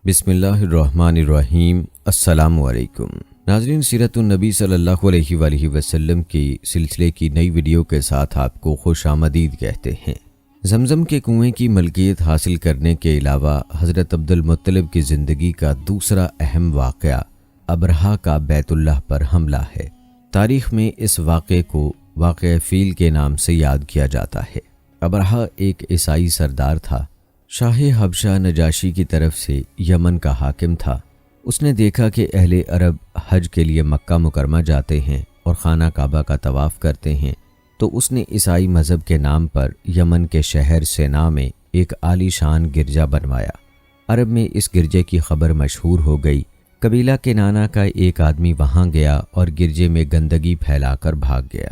بسم اللہ الرحمن الرحیم۔ السلام علیکم ناظرین، سیرت النبی صلی اللہ علیہ وآلہ وسلم کی سلسلے کی نئی ویڈیو کے ساتھ آپ کو خوش آمدید کہتے ہیں۔ زمزم کے کنویں کی ملکیت حاصل کرنے کے علاوہ حضرت عبد المطلب کی زندگی کا دوسرا اہم واقعہ ابرہہ کا بیت اللہ پر حملہ ہے۔ تاریخ میں اس واقعے کو واقعہ فیل کے نام سے یاد کیا جاتا ہے۔ ابرہہ ایک عیسائی سردار تھا۔ شاہ حبشہ نجاشی کی طرف سے یمن کا حاکم تھا۔ اس نے دیکھا کہ اہل عرب حج کے لیے مکہ مکرمہ جاتے ہیں اور خانہ کعبہ کا طواف کرتے ہیں، تو اس نے عیسائی مذہب کے نام پر یمن کے شہر سینا میں ایک عالی شان گرجا بنوایا۔ عرب میں اس گرجے کی خبر مشہور ہو گئی۔ قبیلہ کنانہ کا ایک آدمی وہاں گیا اور گرجے میں گندگی پھیلا کر بھاگ گیا۔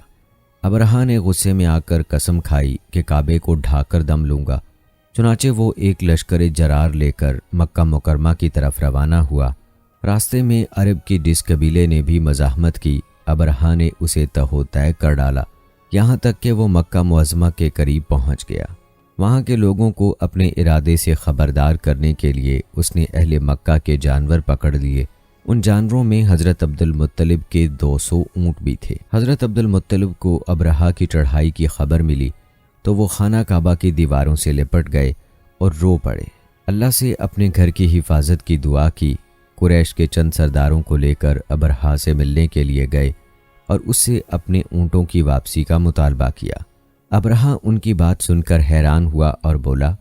ابرہہ نے غصے میں آ کر قسم کھائی کہ کعبے کو ڈھا کر دم لوں گا۔ چنانچہ وہ ایک لشکر جرار لے کر مکہ مکرمہ کی طرف روانہ ہوا۔ راستے میں عرب کی جس قبیلے نے بھی مزاحمت کی، ابرہہ نے اسے تہو طے کر ڈالا، یہاں تک کہ وہ مکہ معظمہ کے قریب پہنچ گیا۔ وہاں کے لوگوں کو اپنے ارادے سے خبردار کرنے کے لیے اس نے اہل مکہ کے جانور پکڑ لیے۔ ان جانوروں میں حضرت عبد المطلب کے 200 اونٹ بھی تھے۔ حضرت عبد المطلب کو ابرہہ کی چڑھائی کی خبر ملی تو وہ خانہ کعبہ کی دیواروں سے لپٹ گئے اور رو پڑے۔ اللہ سے اپنے گھر کی حفاظت کی دعا کی۔ قریش کے چند سرداروں کو لے کر ابرہہ سے ملنے کے لیے گئے اور اس سے اپنے اونٹوں کی واپسی کا مطالبہ کیا۔ ابرہہ ان کی بات سن کر حیران ہوا اور بولا،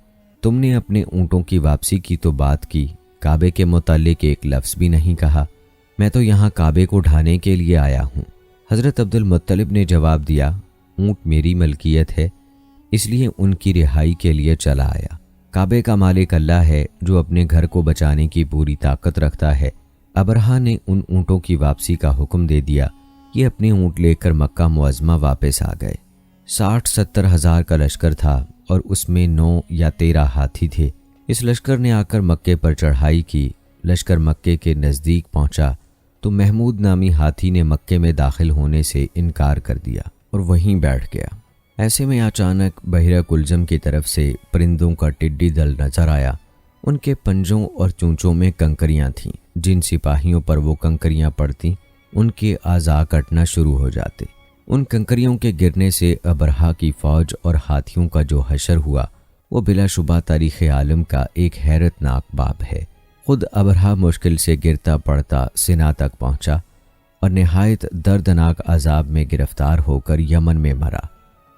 تم نے اپنے اونٹوں کی واپسی کی تو بات کی، کعبے کے متعلق ایک لفظ بھی نہیں کہا۔ میں تو یہاں کعبے کو ڈھانے کے لیے آیا ہوں۔ حضرت عبد المطلب نے جواب دیا، اونٹ میری ملکیت ہے، اس لیے ان کی رہائی کے لیے چلا آیا۔ کعبے کا مالک اللہ ہے جو اپنے گھر کو بچانے کی پوری طاقت رکھتا ہے۔ ابرہہ نے ان اونٹوں کی واپسی کا حکم دے دیا۔ یہ اپنے اونٹ لے کر مکہ معظمہ واپس آ گئے۔ 60-70 ہزار کا لشکر تھا اور اس میں 9 یا 13 ہاتھی تھے۔ اس لشکر نے آ کر مکے پر چڑھائی کی۔ لشکر مکے کے نزدیک پہنچا تو محمود نامی ہاتھی نے مکے میں داخل ہونے سے انکار کر دیا اور وہیں بیٹھ گیا۔ ایسے میں اچانک بحیرہ کلزم کی طرف سے پرندوں کا ٹڈی دل نظر آیا۔ ان کے پنجوں اور چونچوں میں کنکریاں تھیں۔ جن سپاہیوں پر وہ کنکریاں پڑتیں ان کے اعضاء کٹنا شروع ہو جاتے۔ ان کنکریوں کے گرنے سے ابرہہ کی فوج اور ہاتھیوں کا جو حشر ہوا وہ بلا شبہ تاریخ عالم کا ایک حیرت ناک باب ہے۔ خود ابرہہ مشکل سے گرتا پڑتا سینا تک پہنچا اور نہایت دردناک عذاب میں گرفتار ہو کر یمن میں مرا۔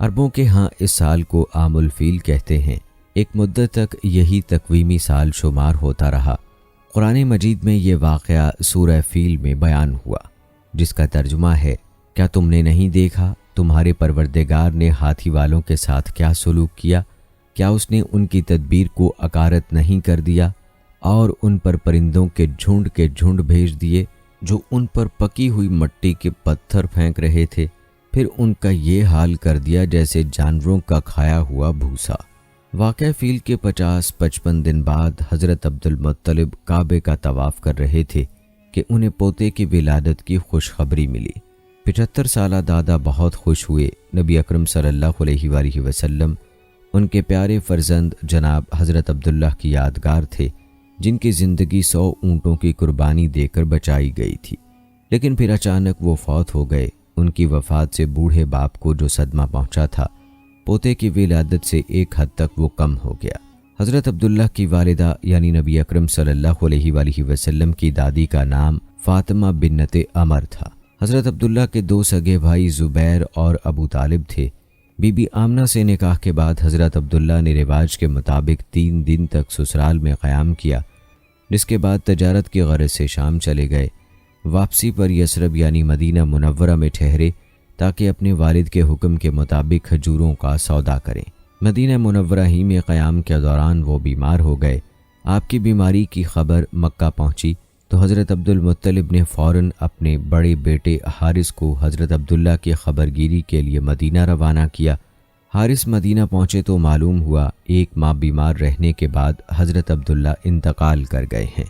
عربوں کے ہاں اس سال کو عام الفیل کہتے ہیں۔ ایک مدت تک یہی تقویمی سال شمار ہوتا رہا۔ قرآن مجید میں یہ واقعہ سورہ فیل میں بیان ہوا، جس کا ترجمہ ہے، کیا تم نے نہیں دیکھا تمہارے پروردگار نے ہاتھی والوں کے ساتھ کیا سلوک کیا؟ کیا اس نے ان کی تدبیر کو اکارت نہیں کر دیا اور ان پر پرندوں کے جھنڈ بھیج دیے جو ان پر پکی ہوئی مٹی کے پتھر پھینک رہے تھے؟ پھر ان کا یہ حال کر دیا جیسے جانوروں کا کھایا ہوا بھوسا۔ واقعہ فیل کے 50-55 دن بعد حضرت عبد المطلب کعبے کا طواف کر رہے تھے کہ انہیں پوتے کی ولادت کی خوشخبری ملی۔ 75 سالہ دادا بہت خوش ہوئے۔ نبی اکرم صلی اللہ علیہ وآلہ وسلم ان کے پیارے فرزند جناب حضرت عبداللہ کی یادگار تھے، جن کی زندگی 100 اونٹوں کی قربانی دے کر بچائی گئی تھی، لیکن پھر اچانک وہ فوت ہو گئے۔ ان کی وفات سے بوڑھے باپ کو جو صدمہ پہنچا تھا، پوتے کی ولادت سے ایک حد تک وہ کم ہو گیا۔ حضرت عبداللہ کی والدہ یعنی نبی اکرم صلی اللہ علیہ وآلہ وسلم کی دادی کا نام فاطمہ بنت عمر تھا۔ حضرت عبداللہ کے 2 سگے بھائی زبیر اور ابو طالب تھے۔ بی بی آمنہ سے نکاح کے بعد حضرت عبداللہ نے رواج کے مطابق 3 دن تک سسرال میں قیام کیا، جس کے بعد تجارت کی غرض سے شام چلے گئے۔ واپسی پر یثرب یعنی مدینہ منورہ میں ٹھہرے تاکہ اپنے والد کے حکم کے مطابق کھجوروں کا سودا کریں۔ مدینہ منورہ ہی میں قیام کے دوران وہ بیمار ہو گئے۔ آپ کی بیماری کی خبر مکہ پہنچی تو حضرت عبد المطلب نے فوراً اپنے بڑے بیٹے حارث کو حضرت عبداللہ کی خبرگیری کے لیے مدینہ روانہ کیا۔ حارث مدینہ پہنچے تو معلوم ہوا 1 ماہ بیمار رہنے کے بعد حضرت عبداللہ انتقال کر گئے ہیں۔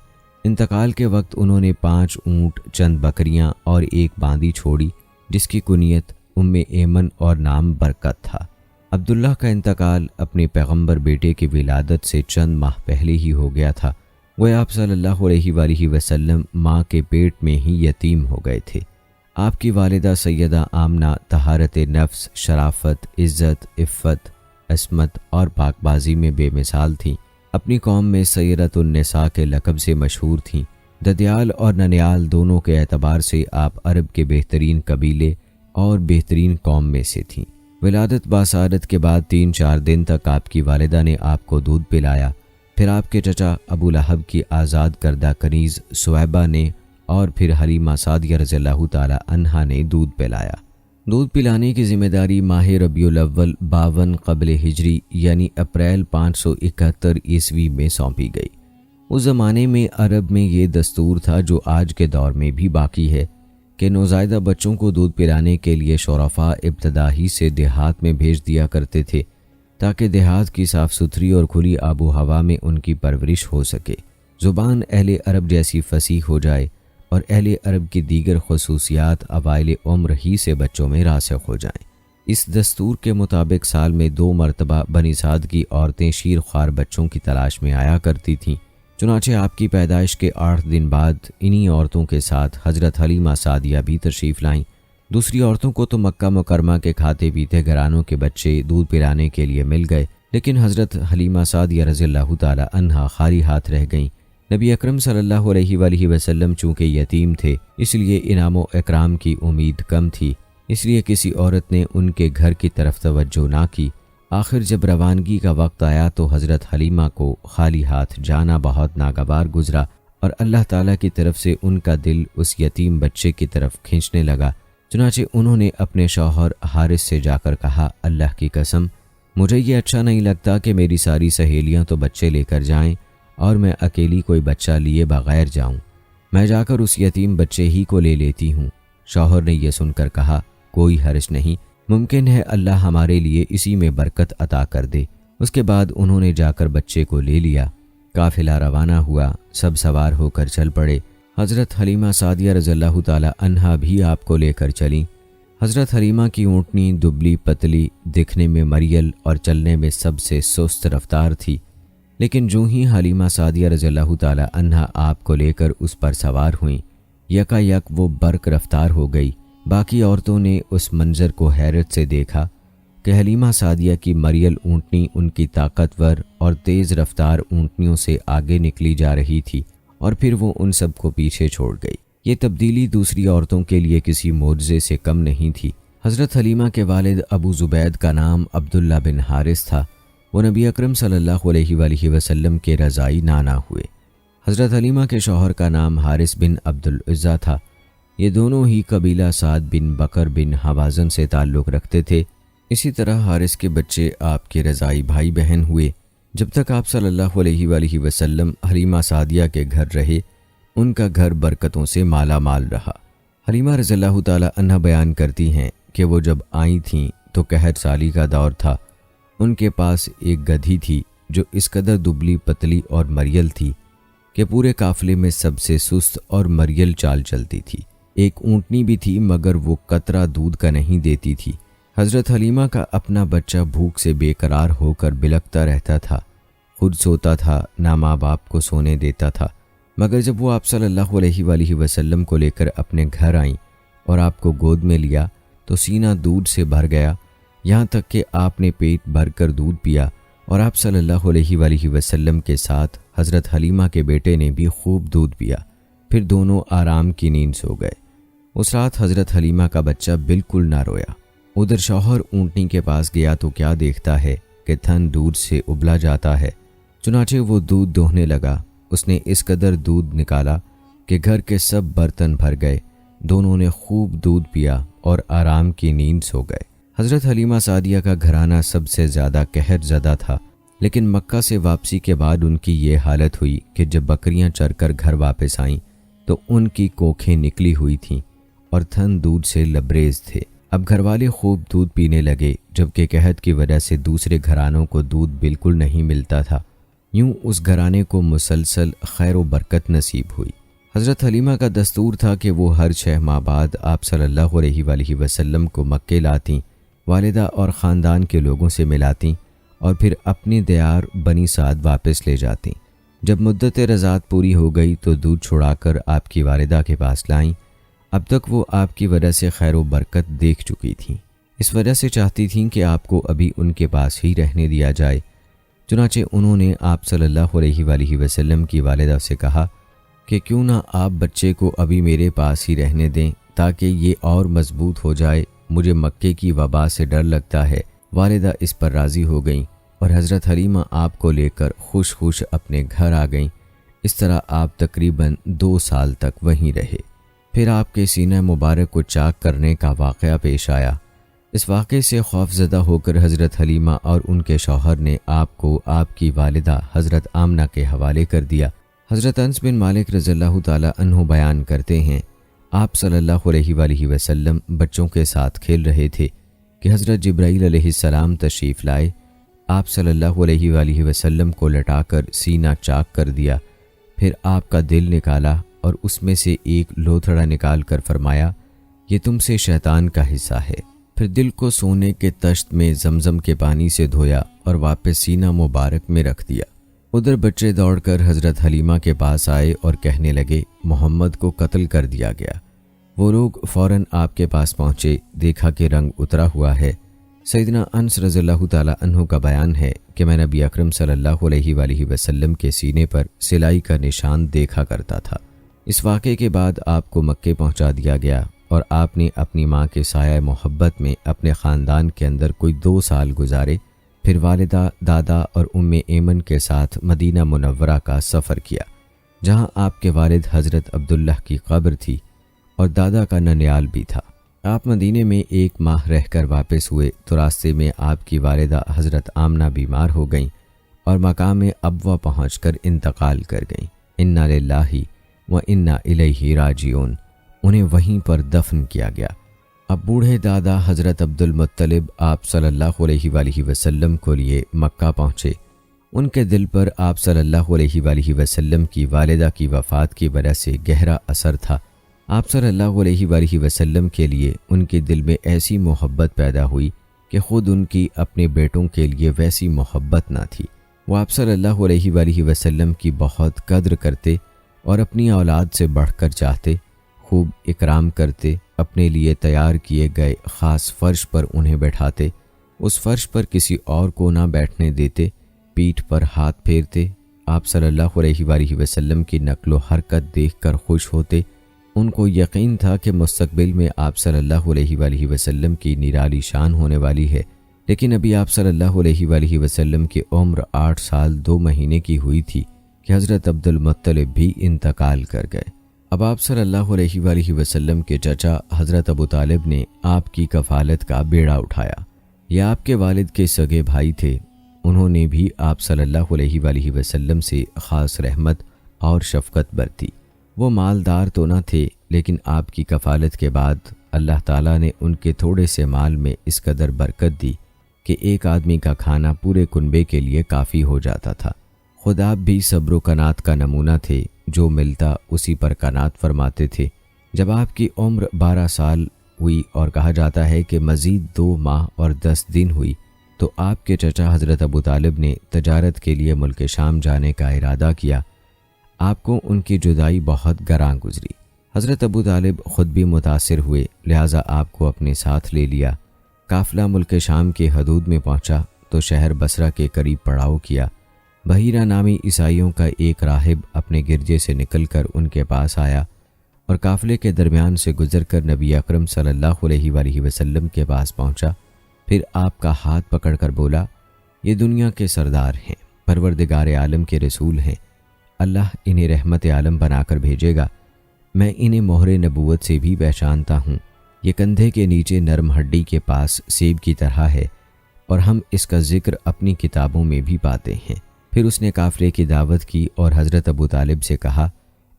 انتقال کے وقت انہوں نے 5 اونٹ، چند بکریاں اور 1 باندی چھوڑی، جس کی کنیت ایمن اور نام برکت تھا۔ عبداللہ کا انتقال اپنے پیغمبر بیٹے کی ولادت سے چند ماہ پہلے ہی ہو گیا تھا۔ وہ آپ صلی اللہ علیہ وآلہ وسلم ماں کے پیٹ میں ہی یتیم ہو گئے تھے۔ آپ کی والدہ سیدہ آمنہ طہارت نفس، شرافت، عزت، عفت، عصمت اور پاک بازی میں بے مثال تھیں۔ اپنی قوم میں سیدۃ النساء کے لقب سے مشہور تھیں۔ ددیال اور ننیال دونوں کے اعتبار سے آپ عرب کے بہترین قبیلے اور بہترین قوم میں سے تھیں۔ ولادت باسعادت کے بعد 3-4 دن تک آپ کی والدہ نے آپ کو دودھ پلایا، پھر آپ کے چچا ابو لہب کی آزاد کردہ کنیز سویبہ نے اور پھر حلیمہ سعدیہ رضی اللہ تعالی عنہا نے دودھ پلایا۔ دودھ پلانے کی ذمہ داری ماہ ربیع الاول 52 قبل ہجری یعنی اپریل 571 عیسوی میں سونپی گئی۔ اس زمانے میں عرب میں یہ دستور تھا جو آج کے دور میں بھی باقی ہے کہ نوزائیدہ بچوں کو دودھ پلانے کے لیے شرفاء ابتدا ہی سے دیہات میں بھیج دیا کرتے تھے تاکہ دیہات کی صاف ستھری اور کھلی آب و ہوا میں ان کی پرورش ہو سکے، زبان اہل عرب جیسی فصیح ہو جائے اور اہل عرب کی دیگر خصوصیات اوائل عمر ہی سے بچوں میں راسخ ہو جائیں۔ اس دستور کے مطابق سال میں 2 مرتبہ بنی سعد کی عورتیں شیر خوار بچوں کی تلاش میں آیا کرتی تھیں۔ چنانچہ آپ کی پیدائش کے 8 دن بعد انہی عورتوں کے ساتھ حضرت حلیمہ سعدیہ بھی تشریف لائیں۔ دوسری عورتوں کو تو مکہ مکرمہ کے کھاتے پیتے گھرانوں کے بچے دودھ پلانے کے لیے مل گئے، لیکن حضرت حلیمہ سعدیہ رضی اللہ تعالی عنہا خالی ہاتھ رہ گئیں۔ نبی اکرم صلی اللہ علیہ وآلہ وسلم چونکہ یتیم تھے، اس لیے انعام و اکرام کی امید کم تھی، اس لیے کسی عورت نے ان کے گھر کی طرف توجہ نہ کی۔ آخر جب روانگی کا وقت آیا تو حضرت حلیمہ کو خالی ہاتھ جانا بہت ناگوار گزرا اور اللہ تعالیٰ کی طرف سے ان کا دل اس یتیم بچے کی طرف کھینچنے لگا۔ چنانچہ انہوں نے اپنے شوہر حارث سے جا کر کہا، اللہ کی قسم مجھے یہ اچھا نہیں لگتا کہ میری ساری سہیلیاں تو بچے لے کر جائیں اور میں اکیلی کوئی بچہ لیے بغیر جاؤں، میں جا کر اس یتیم بچے ہی کو لے لیتی ہوں۔ شوہر نے یہ سن کر کہا، کوئی حرج نہیں، ممکن ہے اللہ ہمارے لیے اسی میں برکت عطا کر دے۔ اس کے بعد انہوں نے جا کر بچے کو لے لیا۔ قافلہ روانہ ہوا، سب سوار ہو کر چل پڑے۔ حضرت حلیمہ سعدیہ رضی اللہ تعالی عنہا بھی آپ کو لے کر چلیں۔ حضرت حلیمہ کی اونٹنی دبلی پتلی، دکھنے میں مریل اور چلنے میں سب سے سست رفتار تھی، لیکن جو ہی حلیمہ سعدیہ رضی اللہ تعالی عنہا آپ کو لے کر اس پر سوار ہوئیں، یکا یک وہ برق رفتار ہو گئی۔ باقی عورتوں نے اس منظر کو حیرت سے دیکھا کہ حلیمہ سعدیہ کی مریل اونٹنی ان کی طاقتور اور تیز رفتار اونٹنیوں سے آگے نکلی جا رہی تھی اور پھر وہ ان سب کو پیچھے چھوڑ گئی۔ یہ تبدیلی دوسری عورتوں کے لیے کسی معجزے سے کم نہیں تھی۔ حضرت حلیمہ کے والد ابو زبید کا نام عبداللہ بن حارث تھا۔ وہ نبی اکرم صلی اللہ علیہ وآلہ وسلم کے رضائی نانا ہوئے۔ حضرت حلیمہ کے شوہر کا نام حارث بن عبدالعزہ تھا۔ یہ دونوں ہی قبیلہ سعد بن بکر بن حوازن سے تعلق رکھتے تھے۔ اسی طرح حارث کے بچے آپ کے رضائی بھائی بہن ہوئے۔ جب تک آپ صلی اللہ علیہ وآلہ وسلم حلیمہ سعدیہ کے گھر رہے، ان کا گھر برکتوں سے مالا مال رہا۔ حلیمہ رضی اللہ تعالی عنہا بیان کرتی ہیں کہ وہ جب آئی تھیں تو قحط سالی کا دور تھا۔ ان کے پاس ایک گدھی تھی جو اس قدر دبلی پتلی اور مریل تھی کہ پورے قافلے میں سب سے سست اور مریل چال چلتی تھی۔ ایک اونٹنی بھی تھی مگر وہ قطرہ دودھ کا نہیں دیتی تھی۔ حضرت حلیمہ کا اپنا بچہ بھوک سے بے قرار ہو کر بلکتا رہتا تھا، خود سوتا تھا، نہ ماں باپ کو سونے دیتا تھا، مگر جب وہ آپ صلی اللہ علیہ وآلہ وسلم کو لے کر اپنے گھر آئیں اور آپ کو گود میں لیا تو سینہ دودھ سے بھر گیا، یہاں تک کہ آپ نے پیٹ بھر کر دودھ پیا اور آپ صلی اللہ علیہ وآلہ وسلم کے ساتھ حضرت حلیمہ کے بیٹے نے بھی خوب دودھ پیا، پھر دونوں آرام کی نیند سو گئے۔ اس رات حضرت حلیمہ کا بچہ بالکل نہ رویا۔ ادھر شوہر اونٹنی کے پاس گیا تو کیا دیکھتا ہے کہ تھن دودھ سے ابلا جاتا ہے، چنانچہ وہ دودھ دوہنے لگا۔ اس نے اس قدر دودھ نکالا کہ گھر کے سب برتن بھر گئے۔ دونوں نے خوب دودھ پیا اور آرام کی نیند سو گئے۔ حضرت حلیمہ سعدیہ کا گھرانہ سب سے زیادہ قہر زدہ تھا، لیکن مکہ سے واپسی کے بعد ان کی یہ حالت ہوئی کہ جب بکریاں چر کر گھر واپس آئیں تو ان کی کوکھیں نکلی ہوئی تھیں اور تھن دودھ سے لبریز تھے۔ اب گھر والے خوب دودھ پینے لگے، جبکہ قحط کی وجہ سے دوسرے گھرانوں کو دودھ بالکل نہیں ملتا تھا۔ یوں اس گھرانے کو مسلسل خیر و برکت نصیب ہوئی۔ حضرت حلیمہ کا دستور تھا کہ وہ ہر 6 ماہ بعد آپ صلی اللہ علیہ وآلہ وسلم کو مکے لاتیں، والدہ اور خاندان کے لوگوں سے ملاتیں اور پھر اپنی دیار بنی سعد واپس لے جاتیں۔ جب مدت رضاعت پوری ہو گئی تو دودھ چھڑا کر آپ کی والدہ کے پاس لائیں۔ اب تک وہ آپ کی وجہ سے خیر و برکت دیکھ چکی تھیں، اس وجہ سے چاہتی تھیں کہ آپ کو ابھی ان کے پاس ہی رہنے دیا جائے۔ چنانچہ انہوں نے آپ صلی اللہ علیہ وآلہ وسلم کی والدہ سے کہا کہ کیوں نہ آپ بچے کو ابھی میرے پاس ہی رہنے دیں تاکہ یہ اور مضبوط ہو جائے، مجھے مکے کی وبا سے ڈر لگتا ہے۔ والدہ اس پر راضی ہو گئیں اور حضرت حلیمہ آپ کو لے کر خوش خوش اپنے گھر آ گئیں۔ اس طرح آپ تقریباً 2 سال تک وہیں رہے۔ پھر آپ کے سینہ مبارک کو چاک کرنے کا واقعہ پیش آیا۔ اس واقعے سے خوف زدہ ہو کر حضرت حلیمہ اور ان کے شوہر نے آپ کو آپ کی والدہ حضرت آمنہ کے حوالے کر دیا۔ حضرت انس بن مالک رضی اللہ تعالی عنہ بیان کرتے ہیں، آپ صلی اللہ علیہ وآلہ وسلم بچوں کے ساتھ کھیل رہے تھے کہ حضرت جبرائیل علیہ السلام تشریف لائے۔ آپ صلی اللہ علیہ وآلہ وسلم کو لٹا کر سینہ چاک کر دیا، پھر آپ کا دل نکالا اور اس میں سے ایک لوتھڑا نکال کر فرمایا، یہ تم سے شیطان کا حصہ ہے۔ پھر دل کو سونے کے تشت میں زمزم کے پانی سے دھویا اور واپس سینہ مبارک میں رکھ دیا۔ ادھر بچے دوڑ کر حضرت حلیمہ کے پاس آئے اور کہنے لگے، محمد کو قتل کر دیا گیا۔ وہ لوگ فوراً آپ کے پاس پہنچے، دیکھا کہ رنگ اترا ہوا ہے۔ سیدنا انس رضی اللہ تعالی عنہ کا بیان ہے کہ میں نبی اکرم صلی اللہ علیہ وآلہ وسلم کے سینے پر سلائی کا نشان دیکھا کرتا تھا۔ اس واقعے کے بعد آپ کو مکے پہنچا دیا گیا اور آپ نے اپنی ماں کے سایہ محبت میں اپنے خاندان کے اندر کوئی 2 سال گزارے۔ پھر والدہ، دادا اور ایمن کے ساتھ مدینہ منورہ کا سفر کیا، جہاں آپ کے والد حضرت عبداللہ کی قبر تھی اور دادا کا ننیال بھی تھا۔ آپ مدینے میں 1 ماہ رہ کر واپس ہوئے تو راستے میں آپ کی والدہ حضرت آمنہ بیمار ہو گئیں اور مقام ابوا پہنچ کر انتقال کر گئیں۔ انا للہ و انا الیہ راجعون۔ انہیں وہیں پر دفن کیا گیا۔ اب بوڑھے دادا حضرت عبد المطلب آپ صلی اللہ علیہ وآلہ وسلم کو لیے مکہ پہنچے۔ ان کے دل پر آپ صلی اللہ علیہ وآلہ وسلم کی والدہ کی وفات کی وجہ سے گہرا اثر تھا۔ آپ صلی اللہ علیہ وآلہ وسلم کے لیے ان کے دل میں ایسی محبت پیدا ہوئی کہ خود ان کی اپنے بیٹوں کے لیے ویسی محبت نہ تھی۔ وہ آپ صلی اللہ علیہ وآلہ وسلم کی بہت قدر کرتے اور اپنی اولاد سے بڑھ کر چاہتے، خوب اکرام کرتے، اپنے لیے تیار کیے گئے خاص فرش پر انہیں بیٹھاتے، اس فرش پر کسی اور کو نہ بیٹھنے دیتے، پیٹھ پر ہاتھ پھیرتے۔ آپ صلی اللہ علیہ وآلہ وسلم کی نقل و حرکت دیکھ کر خوش ہوتے۔ ان کو یقین تھا کہ مستقبل میں آپ صلی اللہ علیہ وآلہ وسلم کی نرالی شان ہونے والی ہے، لیکن ابھی آپ صلی اللہ علیہ وآلہ وسلم کی عمر 8 سال 2 مہینے کی ہوئی تھی کہ حضرت عبد المطلب بھی انتقال کر گئے۔ اب آپ صلی اللہ علیہ وآلہ وسلم کے چچا حضرت ابو طالب نے آپ کی کفالت کا بیڑا اٹھایا۔ یہ آپ کے والد کے سگے بھائی تھے۔ انہوں نے بھی آپ صلی اللہ علیہ وآلہ وسلم سے خاص رحمت اور شفقت برتی۔ وہ مالدار تو نہ تھے، لیکن آپ کی کفالت کے بعد اللہ تعالیٰ نے ان کے تھوڑے سے مال میں اس قدر برکت دی کہ ایک آدمی کا کھانا پورے کنبے کے لیے کافی ہو جاتا تھا۔ خود آپ بھی صبر و قناعت کا نمونہ تھے، جو ملتا اسی پر قناعت فرماتے تھے۔ جب آپ کی عمر 12 سال ہوئی اور کہا جاتا ہے کہ مزید 2 ماہ اور 10 دن ہوئی تو آپ کے چچا حضرت ابو طالب نے تجارت کے لیے ملک شام جانے کا ارادہ کیا۔ آپ کو ان کی جدائی بہت گراں گزری۔ حضرت ابو طالب خود بھی متاثر ہوئے، لہٰذا آپ کو اپنے ساتھ لے لیا۔ قافلہ ملک شام کے حدود میں پہنچا تو شہر بصرہ کے قریب پڑاؤ کیا۔ بحیرہ نامی عیسائیوں کا ایک راہب اپنے گرجے سے نکل کر ان کے پاس آیا اور قافلے کے درمیان سے گزر کر نبی اکرم صلی اللہ علیہ وآلہ وسلم کے پاس پہنچا۔ پھر آپ کا ہاتھ پکڑ کر بولا، یہ دنیا کے سردار ہیں، پروردگار عالم کے رسول ہیں، اللہ انہیں رحمت عالم بنا کر بھیجے گا۔ میں انہیں مہر نبوت سے بھی پہچانتا ہوں۔ یہ کندھے کے نیچے نرم ہڈی کے پاس سیب کی طرح ہے اور ہم اس کا ذکر اپنی کتابوں میں بھی پاتے ہیں۔ پھر اس نے قافلے کی دعوت کی اور حضرت ابو طالب سے کہا،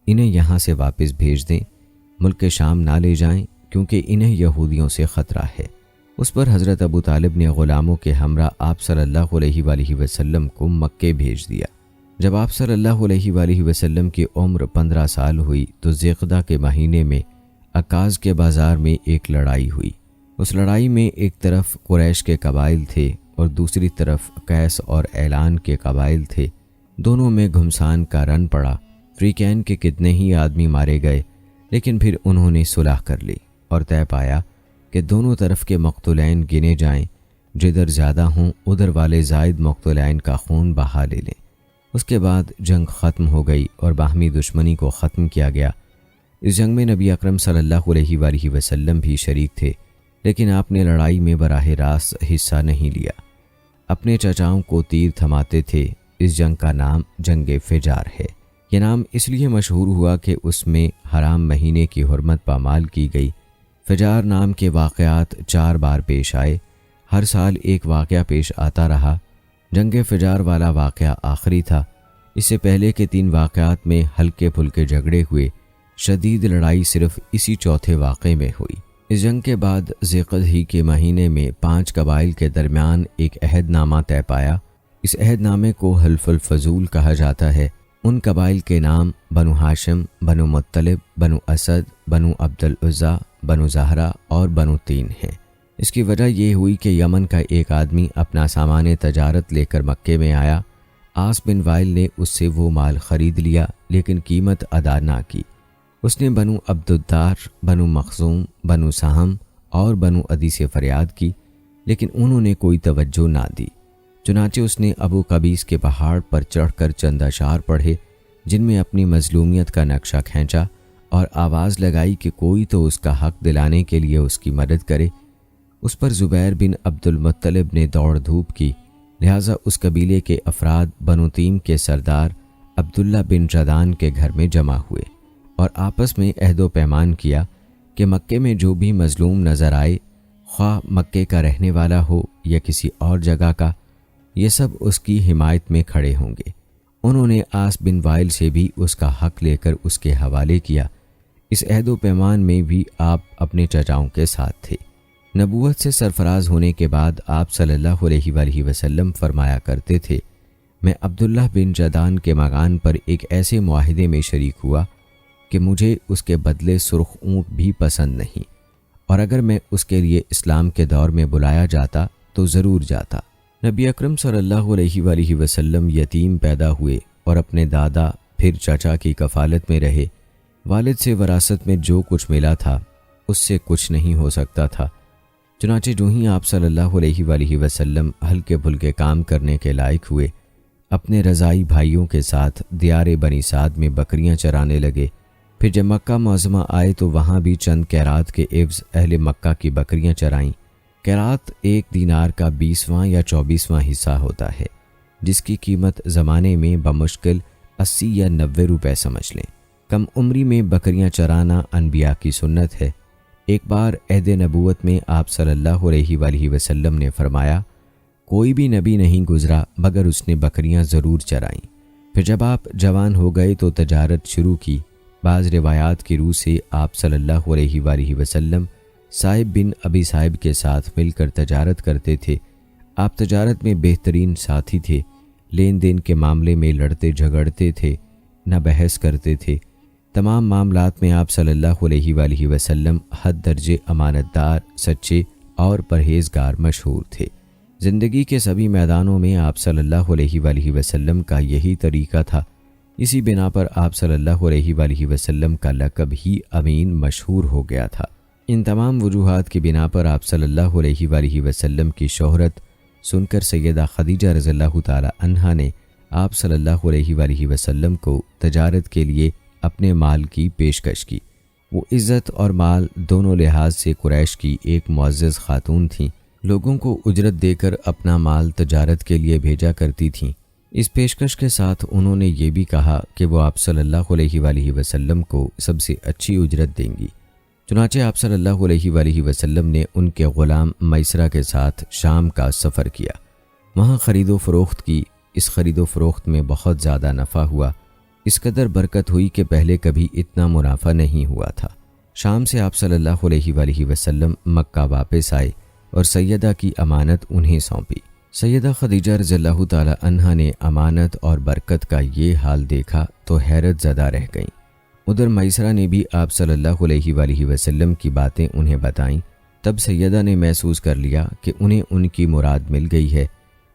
انہیں یہاں سے واپس بھیج دیں، ملک شام نہ لے جائیں، کیونکہ انہیں یہودیوں سے خطرہ ہے۔ اس پر حضرت ابو طالب نے غلاموں کے ہمراہ آپ صلی اللہ علیہ وآلہ وسلم کو مکے بھیج دیا۔ جب آپ صلی اللہ علیہ وآلہ وسلم کی عمر 15 سال ہوئی تو ذیقدہ کے مہینے میں عکاظ کے بازار میں ایک لڑائی ہوئی۔ اس لڑائی میں ایک طرف قریش کے قبائل تھے اور دوسری طرف قیس اور اعلان کے قبائل تھے۔ دونوں میں گھمسان کا رن پڑا۔ فریقین کے کتنے ہی آدمی مارے گئے، لیکن پھر انہوں نے صلح کر لی اور طے پایا کہ دونوں طرف کے مقتولین گنے جائیں، جدھر زیادہ ہوں ادھر والے زائد مقتولین کا خون بہا لے لیں۔ اس کے بعد جنگ ختم ہو گئی اور باہمی دشمنی کو ختم کیا گیا۔ اس جنگ میں نبی اکرم صلی اللہ علیہ وآلہ وسلم بھی شریک تھے، لیکن آپ نے لڑائی میں براہ راست حصہ نہیں لیا، اپنے چچاؤں کو تیر تھماتے تھے۔ اس جنگ کا نام جنگ فجار ہے۔ یہ نام اس لیے مشہور ہوا کہ اس میں حرام مہینے کی حرمت پامال کی گئی۔ فجار نام کے واقعات 4 بار پیش آئے، ہر سال ایک واقعہ پیش آتا رہا۔ جنگ فجار والا واقعہ آخری تھا۔ اس سے پہلے کے 3 واقعات میں ہلکے پھلکے جھگڑے ہوئے، شدید لڑائی صرف اسی چوتھے واقعے میں ہوئی۔ اس جنگ کے بعد ذی القعدہ ہی کے مہینے میں 5 قبائل کے درمیان ایک عہد نامہ طے پایا۔ اس عہد نامے کو حلف الفضول کہا جاتا ہے۔ ان قبائل کے نام بنو ہاشم، بنو مطلب، بنو اسد، بنو عبد العزیٰ، بنو زہرہ اور بنو تین ہیں۔ اس کی وجہ یہ ہوئی کہ یمن کا ایک آدمی اپنا سامان تجارت لے کر مکے میں آیا۔ عاص بن وائل نے اس سے وہ مال خرید لیا، لیکن قیمت ادا نہ کی۔ اس نے بنو عبد الدار، بنو مخزوم، بنو سہم اور بنو عدی سے فریاد کی، لیکن انہوں نے کوئی توجہ نہ دی۔ چنانچہ اس نے ابو قبیس کے پہاڑ پر چڑھ کر چند اشعار پڑھے، جن میں اپنی مظلومیت کا نقشہ کھینچا اور آواز لگائی کہ کوئی تو اس کا حق دلانے کے لیے اس کی مدد کرے۔ اس پر زبیر بن عبد المطلب نے دوڑ دھوپ کی، لہٰذا اس قبیلے کے افراد بنو تیم کے سردار عبداللہ بن جدان کے گھر میں جمع ہوئے اور آپس میں عہد و پیمان کیا کہ مکے میں جو بھی مظلوم نظر آئے، خواہ مکے کا رہنے والا ہو یا کسی اور جگہ کا، یہ سب اس کی حمایت میں کھڑے ہوں گے۔ انہوں نے عاص بن وائل سے بھی اس کا حق لے کر اس کے حوالے کیا۔ اس عہد و پیمان میں بھی آپ اپنے چچاؤں کے ساتھ تھے۔ نبوت سے سرفراز ہونے کے بعد آپ صلی اللہ علیہ وآلہ وسلم فرمایا کرتے تھے، میں عبداللہ بن جدان کے مکان پر ایک ایسے معاہدے میں شریک ہوا کہ مجھے اس کے بدلے سرخ اونٹ بھی پسند نہیں، اور اگر میں اس کے لیے اسلام کے دور میں بلایا جاتا تو ضرور جاتا۔ نبی اکرم صلی اللہ علیہ وآلہ وسلم یتیم پیدا ہوئے اور اپنے دادا پھر چچا کی کفالت میں رہے۔ والد سے وراثت میں جو کچھ ملا تھا اس سے کچھ نہیں ہو سکتا تھا۔ چنانچہ جو ہی آپ صلی اللہ علیہ وآلہ وسلم ہلکے پھلکے کام کرنے کے لائق ہوئے، اپنے رضائی بھائیوں کے ساتھ دیار بنی سعد میں بکریاں چرانے لگے۔ پھر جب مکہ معظمہ آئے تو وہاں بھی چند قیرات کے عوض اہل مکہ کی بکریاں چرائیں۔ قیرات 1 دینار کا 20واں یا 24واں حصہ ہوتا ہے، جس کی قیمت زمانے میں بمشکل 80 یا 90 روپے سمجھ لیں۔ کم عمری میں بکریاں چرانا انبیاء کی سنت ہے۔ ایک بار عہد نبوت میں آپ صلی اللہ علیہ وآلہ وسلم نے فرمایا، کوئی بھی نبی نہیں گزرا مگر اس نے بکریاں ضرور چرائیں۔ پھر جب آپ جوان ہو گئے تو تجارت شروع کی۔ بعض روایات کی روح سے آپ صلی اللہ علیہ وآلہ وسلم صاحب بن ابی صاحب کے ساتھ مل کر تجارت کرتے تھے۔ آپ تجارت میں بہترین ساتھی تھے، لین دین کے معاملے میں لڑتے جھگڑتے تھے، نہ بحث کرتے تھے۔ تمام معاملات میں آپ صلی اللہ علیہ وآلہ وسلم حد درجے امانت دار، سچے اور پرہیزگار مشہور تھے۔ زندگی کے سبھی میدانوں میں آپ صلی اللہ علیہ وآلہ وسلم کا یہی طریقہ تھا۔ اسی بنا پر آپ صلی اللہ علیہ وآلہ وسلم کا لقب ہی امین مشہور ہو گیا تھا۔ ان تمام وجوہات کی بنا پر آپ صلی اللہ علیہ وآلہ وسلم کی شہرت سن کر سیدہ خدیجہ رضی اللہ تعالی عنہا نے آپ صلی اللہ علیہ وآلہ وسلم کو تجارت کے لیے اپنے مال کی پیشکش کی۔ وہ عزت اور مال دونوں لحاظ سے قریش کی ایک معزز خاتون تھیں۔ لوگوں کو اجرت دے کر اپنا مال تجارت کے لیے بھیجا کرتی تھیں۔ اس پیشکش کے ساتھ انہوں نے یہ بھی کہا کہ وہ آپ صلی اللہ علیہ وآلہ وسلم کو سب سے اچھی اجرت دیں گی۔ چنانچہ آپ صلی اللہ علیہ وآلہ وسلم نے ان کے غلام میسرہ کے ساتھ شام کا سفر کیا، وہاں خرید و فروخت کی۔ اس خرید و فروخت میں بہت زیادہ نفع ہوا، اس قدر برکت ہوئی کہ پہلے کبھی اتنا منافع نہیں ہوا تھا۔ شام سے آپ صلی اللہ علیہ وآلہ وسلم مکہ واپس آئے اور سیدہ کی امانت انہیں سونپی۔ سیدہ خدیجہ رضی اللہ تعالی عنہا نے امانت اور برکت کا یہ حال دیکھا تو حیرت زدہ رہ گئیں۔ ادھر میسرہ نے بھی آپ صلی اللہ علیہ وآلہ وسلم کی باتیں انہیں بتائیں۔ تب سیدہ نے محسوس کر لیا کہ انہیں ان کی مراد مل گئی ہے۔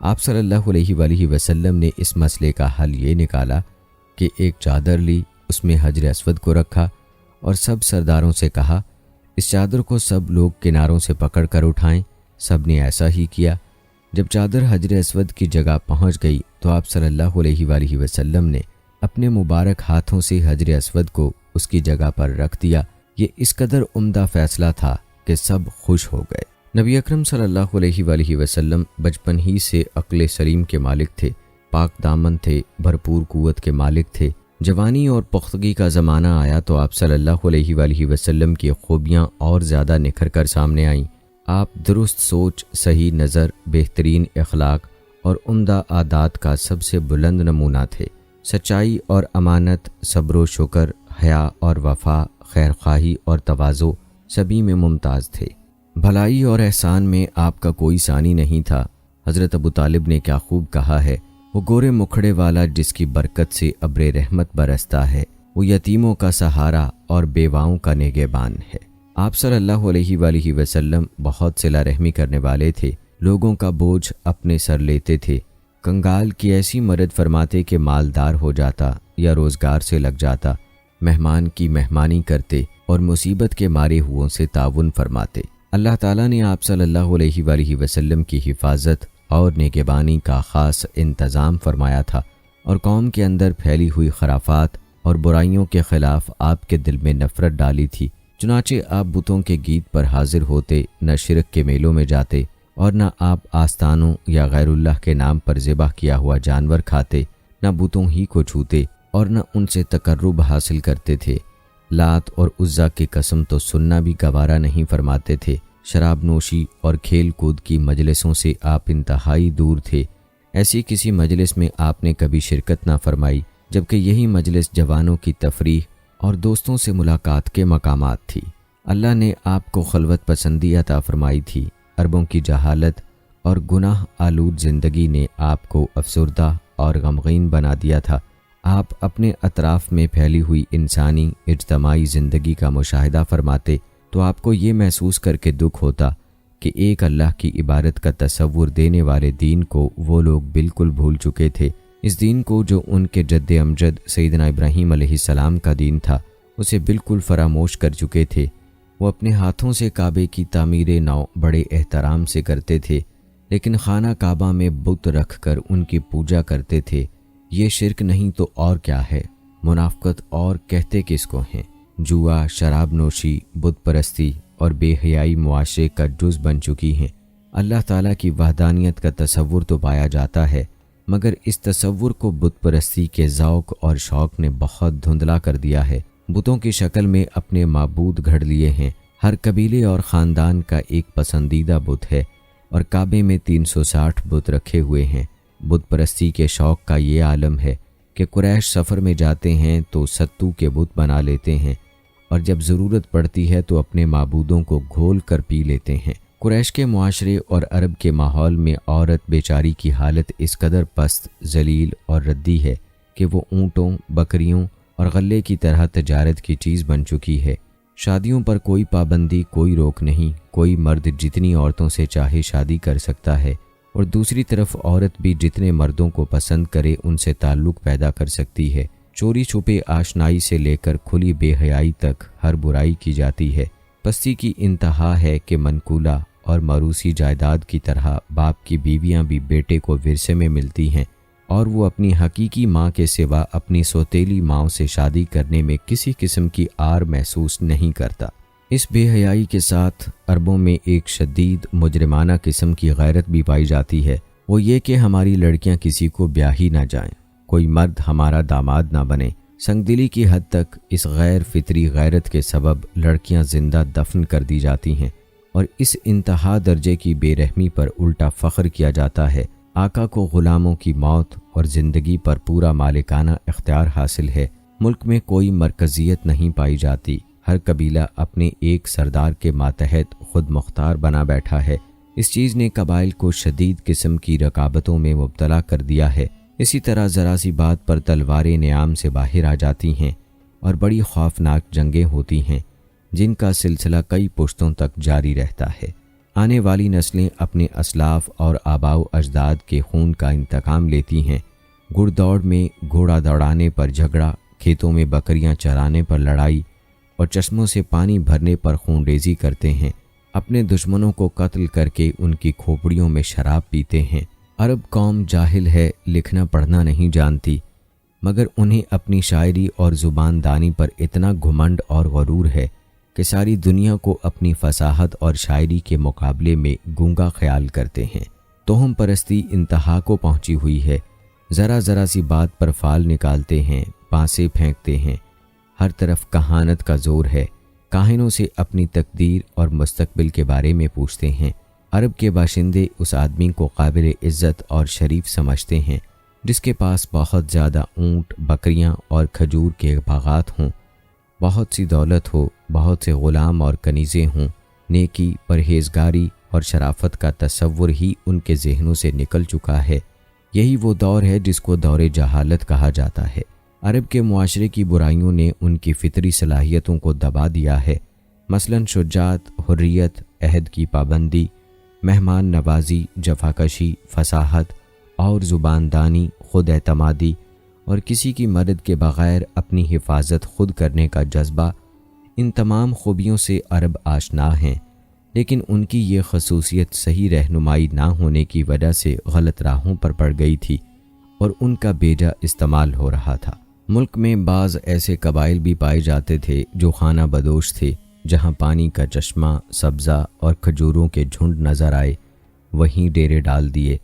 آپ صلی اللہ علیہ وآلہ وسلم نے اس مسئلے کا حل یہ نکالا کہ ایک چادر لی، اس میں حجر اسود کو رکھا اور سب سرداروں سے کہا اس چادر کو سب لوگ کناروں سے پکڑ کر اٹھائیں۔ سب نے ایسا ہی کیا۔ جب چادر حجر اسود کی جگہ پہنچ گئی تو آپ صلی اللہ علیہ وآلہ وسلم نے اپنے مبارک ہاتھوں سے حجر اسود کو اس کی جگہ پر رکھ دیا۔ یہ اس قدر عمدہ فیصلہ تھا کہ سب خوش ہو گئے۔ نبی اکرم صلی اللہ علیہ وآلہ وسلم بچپن ہی سے عقل سلیم کے مالک تھے، پاک دامن تھے، بھرپور قوت کے مالک تھے۔ جوانی اور پختگی کا زمانہ آیا تو آپ صلی اللہ علیہ وآلہ وسلم کی خوبیاں اور زیادہ نکھر کر سامنے آئیں۔ آپ درست سوچ، صحیح نظر، بہترین اخلاق اور عمدہ عادات کا سب سے بلند نمونہ تھے۔ سچائی اور امانت، صبر و شکر، حیا اور وفا، خیرخواہی اور تواضع سبھی میں ممتاز تھے۔ بھلائی اور احسان میں آپ کا کوئی ثانی نہیں تھا۔ حضرت ابو طالب نے کیا خوب کہا ہے، وہ گورے مکھڑے والا جس کی برکت سے ابر رحمت برستا ہے، وہ یتیموں کا سہارا اور بیواؤں کا نگہبان ہے۔ آپ صلی اللہ علیہ وآلہ وسلم بہت صلہ رحمی کرنے والے تھے، لوگوں کا بوجھ اپنے سر لیتے تھے، کنگال کی ایسی مدد فرماتے کہ مالدار ہو جاتا یا روزگار سے لگ جاتا، مہمان کی مہمانی کرتے اور مصیبت کے مارے ہوں سے تعاون فرماتے۔ اللہ تعالیٰ نے آپ صلی اللہ علیہ وآلہ وسلم کی حفاظت اور نگہبانی کا خاص انتظام فرمایا تھا، اور قوم کے اندر پھیلی ہوئی خرافات اور برائیوں کے خلاف آپ کے دل میں نفرت ڈالی تھی۔ چنانچہ آپ بتوں کے گیت پر حاضر ہوتے، نہ شرک کے میلوں میں جاتے اور نہ آپ آستانوں یا غیر اللہ کے نام پر ذبح کیا ہوا جانور کھاتے، نہ بتوں ہی کو چھوتے اور نہ ان سے تقرب حاصل کرتے تھے۔ لات اور عزا کی قسم تو سننا بھی گوارا نہیں فرماتے تھے۔ شراب نوشی اور کھیل کود کی مجلسوں سے آپ انتہائی دور تھے۔ ایسی کسی مجلس میں آپ نے کبھی شرکت نہ فرمائی، جبکہ یہی مجلس جوانوں کی تفریح اور دوستوں سے ملاقات کے مقامات تھی۔ اللہ نے آپ کو خلوت پسندی عطا فرمائی تھی۔ عربوں کی جہالت اور گناہ آلود زندگی نے آپ کو افسردہ اور غمگین بنا دیا تھا۔ آپ اپنے اطراف میں پھیلی ہوئی انسانی اجتماعی زندگی کا مشاہدہ فرماتے تو آپ کو یہ محسوس کر کے دکھ ہوتا کہ ایک اللہ کی عبادت کا تصور دینے والے دین کو وہ لوگ بالکل بھول چکے تھے۔ اس دین کو جو ان کے جد امجد سیدنا ابراہیم علیہ السلام کا دین تھا، اسے بالکل فراموش کر چکے تھے۔ وہ اپنے ہاتھوں سے کعبے کی تعمیر نو بڑے احترام سے کرتے تھے، لیکن خانہ کعبہ میں بت رکھ کر ان کی پوجا کرتے تھے۔ یہ شرک نہیں تو اور کیا ہے؟ منافقت اور کہتے کس کو ہیں؟ جوا، شراب نوشی، بت پرستی اور بے حیائی معاشرے کا جز بن چکی ہیں۔ اللہ تعالیٰ کی وحدانیت کا تصور تو پایا جاتا ہے، مگر اس تصور کو بت پرستی کے ذوق اور شوق نے بہت دھندلا کر دیا ہے۔ بتوں کی شکل میں اپنے معبود گھڑ لیے ہیں۔ ہر قبیلے اور خاندان کا ایک پسندیدہ بت ہے، اور کعبے میں 360 بت رکھے ہوئے ہیں۔ بت پرستی کے شوق کا یہ عالم ہے کہ قریش سفر میں جاتے ہیں تو ستو کے بت بنا لیتے ہیں، اور جب ضرورت پڑتی ہے تو اپنے معبودوں کو گھول کر پی لیتے ہیں۔ قریش کے معاشرے اور عرب کے ماحول میں عورت بیچاری کی حالت اس قدر پست، ذلیل اور ردی ہے کہ وہ اونٹوں، بکریوں اور غلے کی طرح تجارت کی چیز بن چکی ہے۔ شادیوں پر کوئی پابندی، کوئی روک نہیں۔ کوئی مرد جتنی عورتوں سے چاہے شادی کر سکتا ہے، اور دوسری طرف عورت بھی جتنے مردوں کو پسند کرے ان سے تعلق پیدا کر سکتی ہے۔ چوری چھپے آشنائی سے لے کر کھلی بے حیائی تک ہر برائی کی جاتی ہے۔ پستی کی انتہا ہے کہ منقولہ اور موروثی جائیداد کی طرح باپ کی بیویاں بھی بیٹے کو ورثے میں ملتی ہیں، اور وہ اپنی حقیقی ماں کے سوا اپنی سوتیلی ماں سے شادی کرنے میں کسی قسم کی آر محسوس نہیں کرتا۔ اس بے حیائی کے ساتھ عربوں میں ایک شدید مجرمانہ قسم کی غیرت بھی پائی جاتی ہے، وہ یہ کہ ہماری لڑکیاں کسی کو بیاہ ہی نہ جائیں، کوئی مرد ہمارا داماد نہ بنے۔ سنگ دلی کی حد تک اس غیر فطری غیرت کے سبب لڑکیاں زندہ دفن کر دی جاتی ہیں، اور اس انتہا درجے کی بے رحمی پر الٹا فخر کیا جاتا ہے۔ آقا کو غلاموں کی موت اور زندگی پر پورا مالکانہ اختیار حاصل ہے۔ ملک میں کوئی مرکزیت نہیں پائی جاتی۔ ہر قبیلہ اپنے ایک سردار کے ماتحت خود مختار بنا بیٹھا ہے۔ اس چیز نے قبائل کو شدید قسم کی رقابتوں میں مبتلا کر دیا ہے۔ اسی طرح ذرا سی بات پر تلواریں نیام سے باہر آ جاتی ہیں، اور بڑی خوفناک جنگیں ہوتی ہیں، جن کا سلسلہ کئی پشتوں تک جاری رہتا ہے۔ آنے والی نسلیں اپنے اسلاف اور آباء و اجداد کے خون کا انتقام لیتی ہیں۔ گھڑ دوڑ میں گھوڑا دوڑانے پر جھگڑا، کھیتوں میں بکریاں چرانے پر لڑائی اور چشموں سے پانی بھرنے پر خون ریزی کرتے ہیں۔ اپنے دشمنوں کو قتل کر کے ان کی کھوپڑیوں میں شراب پیتے ہیں۔ عرب قوم جاہل ہے، لکھنا پڑھنا نہیں جانتی، مگر انہیں اپنی شاعری اور زبان دانی پر اتنا گھمنڈ اور غرور ہے کہ ساری دنیا کو اپنی فصاحت اور شاعری کے مقابلے میں گونگا خیال کرتے ہیں۔ توہم پرستی انتہا کو پہنچی ہوئی ہے۔ ذرا ذرا سی بات پر فال نکالتے ہیں، پانسے پھینکتے ہیں۔ ہر طرف کہانت کا زور ہے۔ کاہنوں سے اپنی تقدیر اور مستقبل کے بارے میں پوچھتے ہیں۔ عرب کے باشندے اس آدمی کو قابل عزت اور شریف سمجھتے ہیں جس کے پاس بہت زیادہ اونٹ، بکریاں اور کھجور کے باغات ہوں، بہت سی دولت ہو، بہت سے غلام اور کنیزیں ہوں۔ نیکی، پرہیزگاری اور شرافت کا تصور ہی ان کے ذہنوں سے نکل چکا ہے۔ یہی وہ دور ہے جس کو دور جہالت کہا جاتا ہے۔ عرب کے معاشرے کی برائیوں نے ان کی فطری صلاحیتوں کو دبا دیا ہے، مثلاً شجاعت، حریت، عہد کی پابندی، مہمان نوازی، جفاکشی، فصاحت اور زباندانی، خود اعتمادی اور کسی کی مدد کے بغیر اپنی حفاظت خود کرنے کا جذبہ۔ ان تمام خوبیوں سے عرب آشنا ہیں، لیکن ان کی یہ خصوصیت صحیح رہنمائی نہ ہونے کی وجہ سے غلط راہوں پر پڑ گئی تھی اور ان کا بیجا استعمال ہو رہا تھا۔ ملک میں بعض ایسے قبائل بھی پائے جاتے تھے جو خانہ بدوش تھے، جہاں پانی کا چشمہ، سبزہ اور کھجوروں کے جھنڈ نظر آئے وہیں ڈیرے ڈال دیے،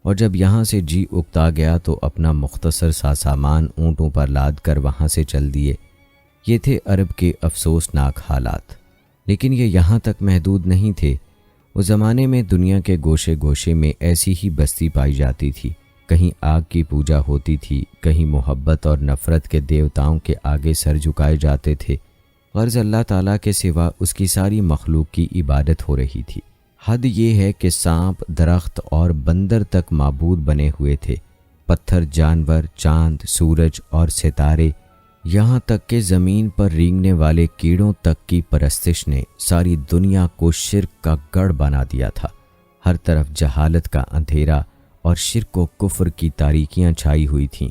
اور جب یہاں سے جی اکتا گیا تو اپنا مختصر سا سامان اونٹوں پر لاد کر وہاں سے چل دیے۔ یہ تھے عرب کے افسوسناک حالات۔ لیکن یہ یہاں تک محدود نہیں تھے۔ اس زمانے میں دنیا کے گوشے گوشے میں ایسی ہی بستی پائی جاتی تھی۔ کہیں آگ کی پوجا ہوتی تھی، کہیں محبت اور نفرت کے دیوتاؤں کے آگے سر جھکائے جاتے تھے، غرض اللہ تعالیٰ کے سوا اس کی ساری مخلوق کی عبادت ہو رہی تھی۔ حد یہ ہے کہ سانپ، درخت اور بندر تک معبود بنے ہوئے تھے۔ پتھر، جانور، چاند، سورج اور ستارے، یہاں تک کہ زمین پر رینگنے والے کیڑوں تک کی پرستش نے ساری دنیا کو شرک کا گڑھ بنا دیا تھا۔ ہر طرف جہالت کا اندھیرا اور شرک و کفر کی تاریکیاں چھائی ہوئی تھیں۔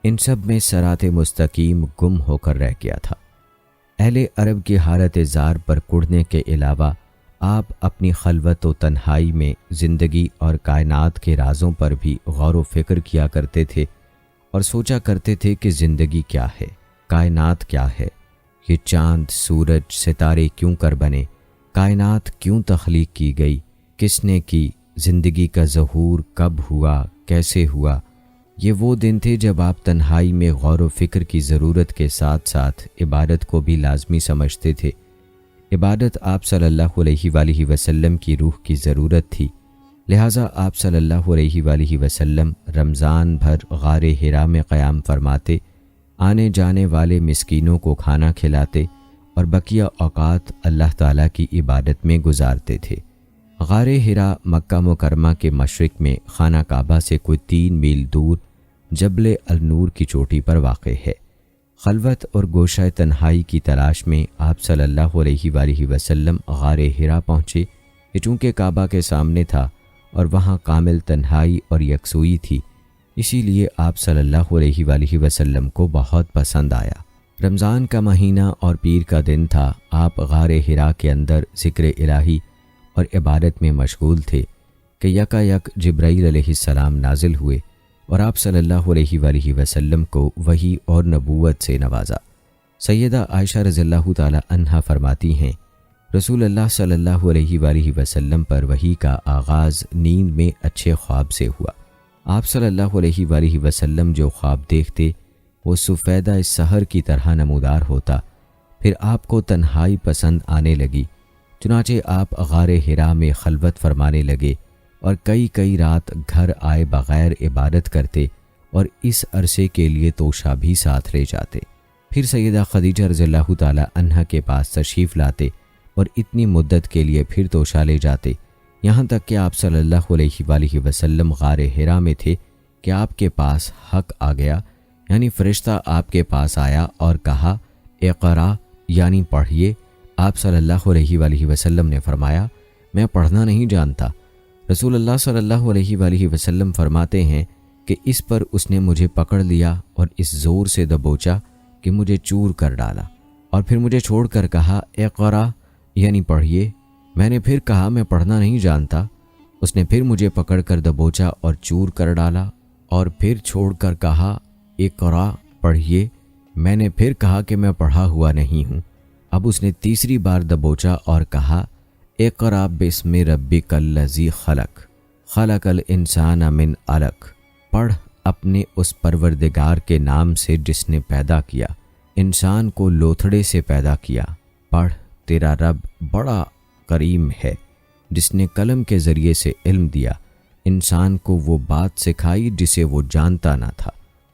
ان سب میں صراط مستقیم گم ہو کر رہ گیا تھا۔ اہل عرب کی حالت زار پر کڑنے کے علاوہ آپ اپنی خلوت و تنہائی میں زندگی اور کائنات کے رازوں پر بھی غور و فکر کیا کرتے تھے اور سوچا کرتے تھے کہ زندگی کیا ہے، کائنات کیا ہے، یہ چاند، سورج، ستارے کیوں کر بنے، کائنات کیوں تخلیق کی گئی، کس نے کی، زندگی کا ظہور کب ہوا، کیسے ہوا۔ یہ وہ دن تھے جب آپ تنہائی میں غور و فکر کی ضرورت کے ساتھ ساتھ عبادت کو بھی لازمی سمجھتے تھے۔ عبادت آپ صلی اللہ علیہ وآلہ وسلم کی روح کی ضرورت تھی، لہٰذا آپ صلی اللہ علیہ وآلہ وسلم رمضان بھر غار حرا میں قیام فرماتے، آنے جانے والے مسکینوں کو کھانا کھلاتے اور بقیہ اوقات اللہ تعالیٰ کی عبادت میں گزارتے تھے۔ غار حرا مکہ مکرمہ کے مشرق میں خانہ کعبہ سے کوئی 3 میل دور جبل النور کی چوٹی پر واقع ہے۔ خلوت اور گوشہ تنہائی کی تلاش میں آپ صلی اللہ علیہ وآلہ وسلم غار حرا پہنچے۔ یہ چونکہ کعبہ کے سامنے تھا اور وہاں کامل تنہائی اور یکسوئی تھی، اسی لیے آپ صلی اللہ علیہ وآلہ وسلم کو بہت پسند آیا۔ رمضان کا مہینہ اور پیر کا دن تھا۔ آپ غار حرا کے اندر ذکر الہی اور عبادت میں مشغول تھے کہ یکا یک جبرائیل علیہ السلام نازل ہوئے اور آپ صلی اللہ علیہ وآلہ وسلم کو وحی اور نبوت سے نوازا۔ سیدہ عائشہ رضی اللہ تعالی عنہا فرماتی ہیں، رسول اللہ صلی اللہ علیہ وآلہ وسلم پر وحی کا آغاز نیند میں اچھے خواب سے ہوا۔ آپ صلی اللہ علیہ وآلہ وسلم جو خواب دیکھتے وہ سفیدہ سحر کی طرح نمودار ہوتا۔ پھر آپ کو تنہائی پسند آنے لگی، چنانچہ آپ غار حرا میں خلوت فرمانے لگے اور کئی رات گھر آئے بغیر عبادت کرتے اور اس عرصے کے لیے توشہ بھی ساتھ لے جاتے۔ پھر سیدہ خدیجہ رضی اللہ تعالی عنہا کے پاس تشریف لاتے اور اتنی مدت کے لیے پھر توشہ لے جاتے، یہاں تک کہ آپ صلی اللہ علیہ وآلہ وسلم غار حرا میں تھے کہ آپ کے پاس حق آ گیا، یعنی فرشتہ آپ کے پاس آیا اور کہا اقرا، یعنی پڑھیے۔ آپ صلی اللہ علیہ وآلہ وسلم نے فرمایا میں پڑھنا نہیں جانتا۔ رسول اللہ صلی اللہ علیہ وآلہ وسلم فرماتے ہیں کہ اس پر اس نے مجھے پکڑ لیا اور اس زور سے دبوچا کہ مجھے چور کر ڈالا، اور پھر مجھے چھوڑ کر کہا اقرا یعنی پڑھیے۔ میں نے پھر کہا میں پڑھنا نہیں جانتا۔ اس نے پھر مجھے پکڑ کر دبوچا اور چور کر ڈالا، اور پھر چھوڑ کر کہا اقرا پڑھیے۔ میں نے پھر کہا کہ میں پڑھا ہوا نہیں ہوں۔ اب اس نے تیسری بار دبوچا اور کہا اقرا بسم ربک الذی خلق خلق الانسان من علق، پڑھ اپنے اس پروردگار کے نام سے جس نے پیدا کیا، انسان کو لوتھڑے سے پیدا کیا۔ پڑھ تیرا رب بڑا کریم ہے جس نے قلم کے ذریعے سے علم دیا، انسان کو وہ بات سکھائی جسے وہ جانتا نہ تھا۔